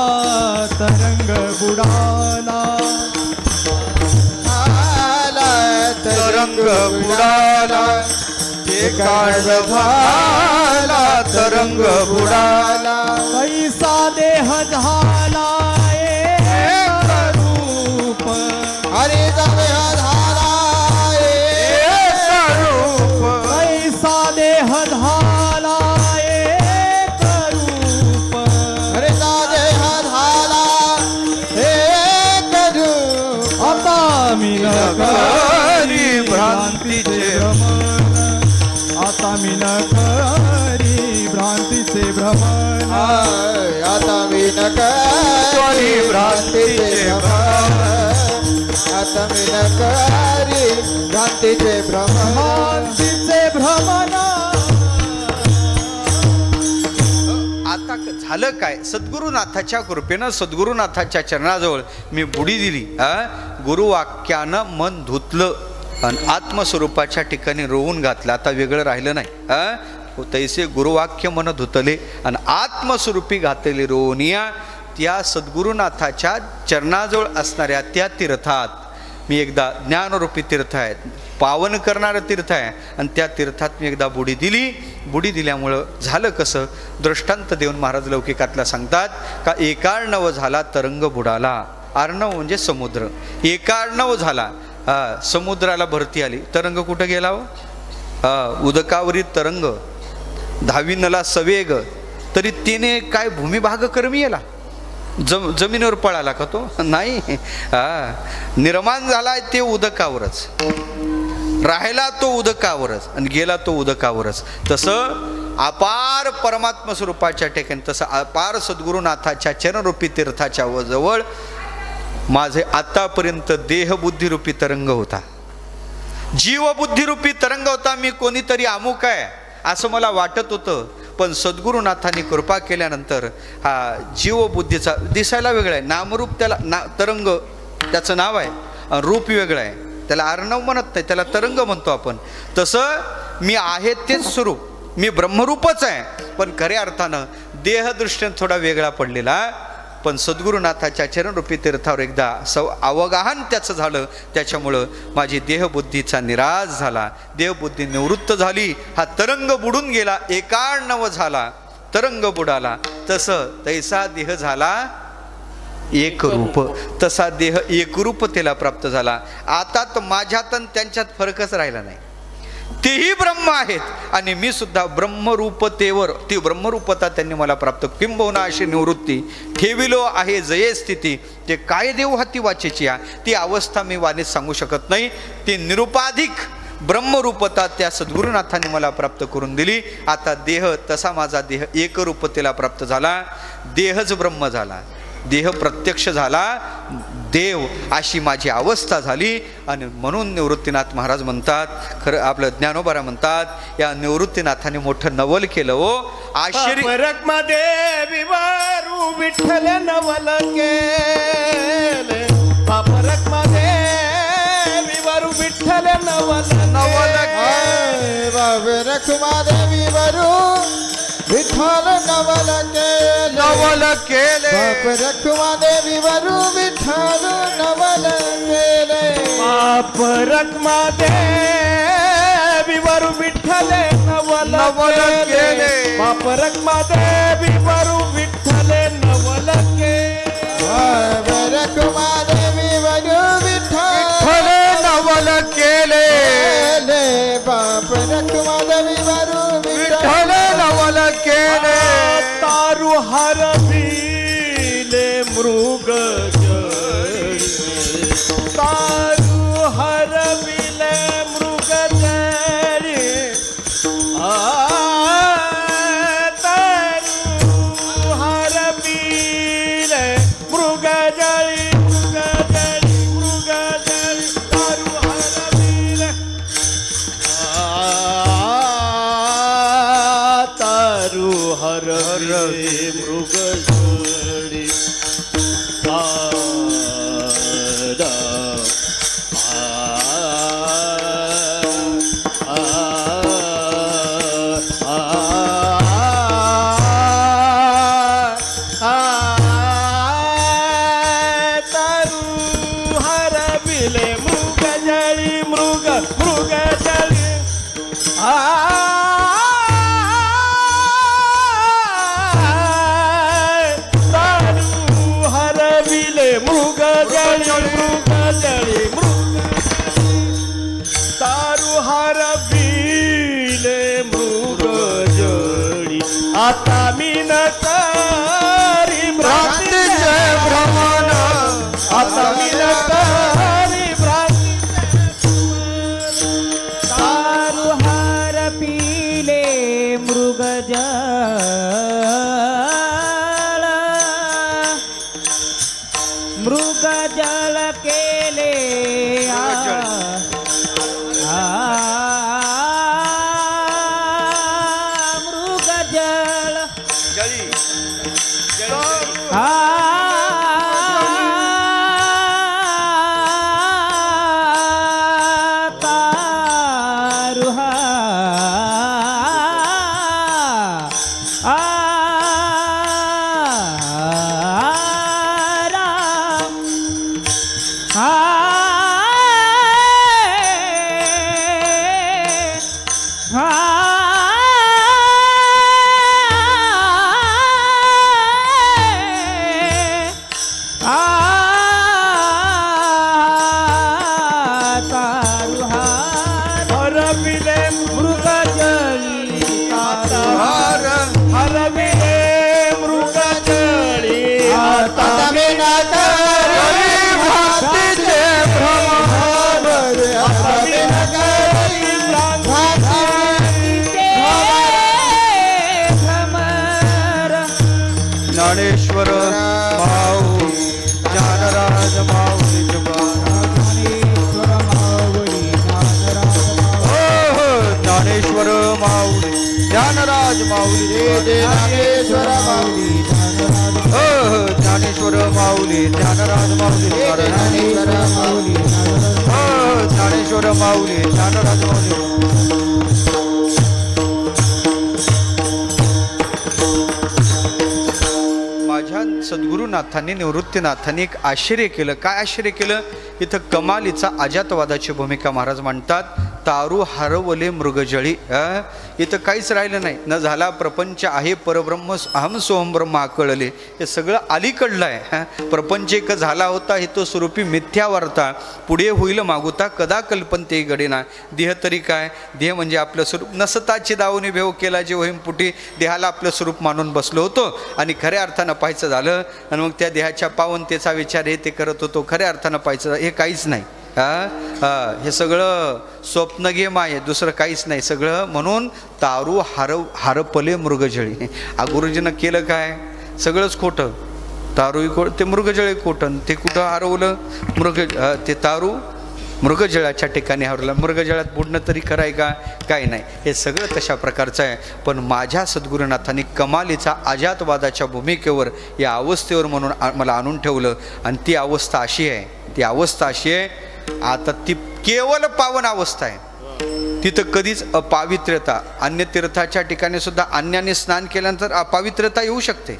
तरंग बुडाला, तरंग बुडाला, हे कर्णव झाला तरंग बुडाला. कैसा देह झाला एक रूप, हरे देह झाला एक रूप, कैसा देह झाला एक रूप, हरे देह झाला एक रूप. आता मी न करी भ्रांतीचे भ्रमण, आता मी न करी भ्रांतीचे भ्रमण, आता मी न करी भ्रांतीचे भ्रमण, आता मी न करी भ्रांतीचे भ्रमण, भ्रांतीचे भ्रमण. आता झालं काय? सद्गुरुनाथाच्या कृपेनं सद्गुरुनाथाच्या चरणाजवळ मी बुडी दिली. गुरुवाक्यानं मन धुतलं आणि आत्मस्वरूपाच्या ठिकाणी रोवून घातलं. आता वेगळं राहिलं नाही. तैसे गुरुवाक्य मन धुतले आणि आत्मस्वरूपी घातलेली रोवनिया त्या सद्गुरुनाथाच्या चरणाजवळ असणाऱ्या त्या तीर्थात मी एकदा ज्ञानरूपी तीर्थ आहे, पावन करणारं तीर्थ आहे, आणि त्या तीर्थात मी एकदा बुडी दिली. बुडी दिल्यामुळं झालं कसं? दृष्टांत देऊन महाराज लौकिकातला सांगतात का एकार्णव झाला तरंग बुडाला. अर्णव म्हणजे समुद्र. एकार्णव झाला, समुद्राला भरती आली. तरंग कुठं गेला हो? उदकावरील तरंग धाविनला सवेग, तरी तिने काय भूमिभाग कर्मी येला? जमिनीवर पळाला का तो? नाही. निर्माण झालाय ते उदकावरच, राहिला तो उदकावरच आणि गेला तो उदकावरच. तसं अपार परमात्मा स्वरूपाच्या ठिकाणी, तसं अपार सद्गुरुनाथाच्या चरणरूपी तीर्थाच्या जवळ माझे आतापर्यंत देहबुद्धिरूपी तरंग होता, जीवबुद्धिरूपी तरंग होता. मी कोणीतरी अमुक आहे असं मला वाटत होतं, पण सद्गुरुनाथांनी कृपा केल्यानंतर हा जीवबुद्धीचा दिसायला वेगळा आहे. नामरूप त्याला तरंग त्याचं नाव आहे, रूप वेगळं आहे. त्याला अर्णव म्हणत नाही, त्याला तरंग म्हणतो आपण. तसं मी आहे तेच स्वरूप, मी ब्रह्मरूपच आहे, पण खऱ्या अर्थानं देहदृष्ट्यानं थोडा वेगळा पडलेला. पण सद्गुरुनाथाच्या चरणरूपी तीर्थावर एकदा अवगाहन त्याचं झालं. त्याच्यामुळं माझी देहबुद्धीचा निराश झाला, देहबुद्धी निवृत्त झाली. हा तरंग बुडून गेला, एकाण्णव झाला, तरंग बुडाला. तसं तैसा देह झाला एक रूप, तसा देह एकरूपतेला प्राप्त झाला. आता तर माझ्यात आणि त्यांच्यात फरकच राहिला नाही. तेही ब्रह्म आहेत आणि मी सुद्धा ब्रह्मरूपतेवर, ती ब्रह्मरूपता त्यांनी मला प्राप्त. किंबहुना अशी निवृत्ती ठेविलो आहे जये स्थिती, ते काय देव हाती वाचेची या, ती अवस्था मी वाणीत सांगू शकत नाही. ती निरुपाधिक ब्रह्मरूपता त्या सद्गुरुनाथांनी मला प्राप्त करून दिली. आता देह तसा माझा देह एकरूपतेला प्राप्त झाला, देहच ब्रह्म झाला, देह प्रत्यक्ष झाला, देव अशी माझी अवस्था झाली. आणि म्हणून निवृत्तीनाथ महाराज म्हणतात, खरं आपलं ज्ञानोबारा म्हणतात, या निवृत्तीनाथाने मोठं नवल केलं. ओ आश्चर्य मध्ये विवारू विठ्ठल नवल केले, पापरक मध्ये विवारू विठ्ठल नवल नवल रखुमादेवी वरू विठ्ठल नवल केले, नवल केले, बाप रखुमादेवी वरू विठ्ठल नवल केले, पाप रखमादेवी वरू विठ्ठल नवल केले, पाप रखमादेवी वरू विठ्ठल नवल केले, बाप रखुमादेवी वरू विठ्ठल नवल केले, बाप रखुमादेवी वरू विठ्ठल नवल केले. तारू हरविले मृग जळी, तारू हरविले मृग जळी, तारू हरविले मृग जळी, मृग जळी, मृग जळी, तारू हरविले तारू हरविले मृग जळी, आता मी न करी भ्रांतीचे भ्रमण, आता मी न करी भ्रांतीचे तारू हार पिले मृग जळ, मृग जळ केले ज्ञानेश्वर माऊली ज्ञानराज माऊली ज्ञानेश्वर माऊली ज्ञानराज माऊली ज्ञानेश्वर माऊली ज्ञानेश्वर माऊली ज्ञानराज माऊली ज्ञानेश्वर माऊली ज्ञानेश्वर माऊली ज्ञानराज माऊली. माझ्या सद्गुरुनाथांनी निवृत्तीनाथांनी एक आश्चर्य केलं. काय आश्चर्य केलं? इथं कमालीचा अजातवादाची भूमिका महाराज मांडतात. तारू हरवले मृगजळी. इथं काहीच राहिलं नाही. न झाला प्रपंच आहे परब्रह्म अहम सोहम ब्रह्म कळले. हे सगळं अलीकडलं आहे. प्रपंच एक झाला होता हे तो स्वरूपी मिथ्या वार्ता. पुढे होईल मागुता कदा कल्पनते गडेना. देह तरी काय? देह म्हणजे आपलं स्वरूप. नसताची दावणी भेव केला जे होईम पुटी. देहाला आपलं स्वरूप मानून बसलो होतो आणि खऱ्या अर्थानं पाहायचं झालं आणि मग त्या देहाच्या पावनतेचा विचार हे ते करत होतो. खऱ्या अर्थानं पाहायचं हे काहीच नाही. हे सगळं स्वप्न गेम आहे, दुसरं काहीच नाही सगळं. म्हणून तारू हरपले मृगजळी. गुरुजीनं केलं काय? सगळंच खोटं. तारू ते मृगजळे खोटं. ते कुठं हरवलं? ते तारू मृगजळाच्या ठिकाणी हरवलं. मृगजळात बुडणं तरी खरं आहे का? काही नाही. हे सगळं तशा प्रकारचं आहे. पण माझ्या सद्गुरुनाथांनी कमालीचा अजातवादाच्या भूमिकेवर या अवस्थेवर म्हणून मला आणून ठेवलं. आणि ती अवस्था अशी आहे, ती अवस्था अशी आहे, आता ती केवळ पावन अवस्था आहे. तिथं कधीच अपावित्र्यता, अन्य तीर्थाच्या ठिकाणी सुद्धा अन्याने स्नान केल्यानंतर अपावित्र्यता येऊ शकते.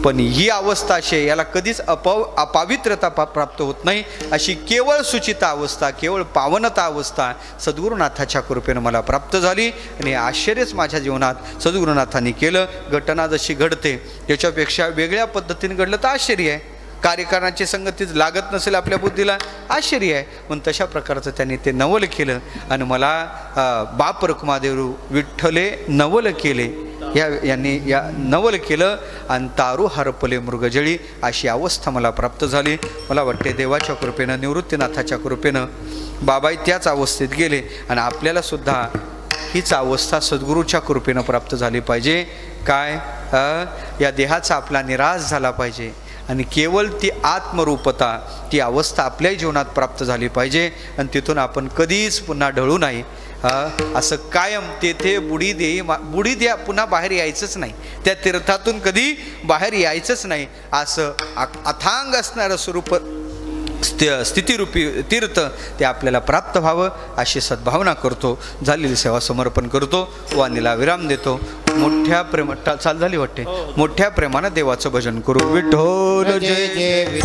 पण ही अवस्था अशी आहे, याला कधीच अपावित्र्यता प्राप्त होत नाही. अशी केवळ सुचिता अवस्था, केवळ पावनता अवस्था सद्गुरुनाथाच्या कृपेनं मला प्राप्त झाली. आणि आश्चर्यच माझ्या जीवनात सद्गुरुनाथांनी केलं. घटना जशी घडते त्याच्यापेक्षा वेगळ्या पद्धतीने घडलं तर आश्चर्य आहे. कार्यकारणाची संगतीच लागत नसेल आपल्या बुद्धीला, आश्चर्य आहे. पण तशा प्रकारचं त्यांनी ते नवल केलं आणि मला बाप रखुमादेव विठ्ठले नवल केले. यांनी या नवल केलं आणि तारू हरपले मृगजळी अशी अवस्था मला प्राप्त झाली. मला वाटते देवाच्या कृपेनं, निवृत्तीनाथाच्या कृपेनं बाबाई त्याच अवस्थेत गेले आणि आपल्याला सुद्धा हीच अवस्था सद्गुरूच्या कृपेनं प्राप्त झाली पाहिजे. काय? या देहाचा आपला निराश झाला पाहिजे आणि केवळ ती आत्मरूपता, ती अवस्था आपल्या जीवनात प्राप्त झाली पाहिजे. आणि तिथून आपण कधीच पुन्हा ढळू नाही. असं कायम तेथे बुडी द्या, पुन्हा बाहेर यायचंच नाही. त्या तीर्थातून कधी बाहेर यायचंच नाही. असं अथांग असणारं स्वरूप स्थितिरूपी तीर्थ ते आपल्याला प्राप्त व्हावं अशी सद्भावना करतो. झालेली सेवा समर्पण करतो. वाणीला विराम देतो. मोठ्या प्रेम चाल झाली वाटते. मोठ्या प्रेमानं देवाचं भजन करू. विठ्ठल जय जय.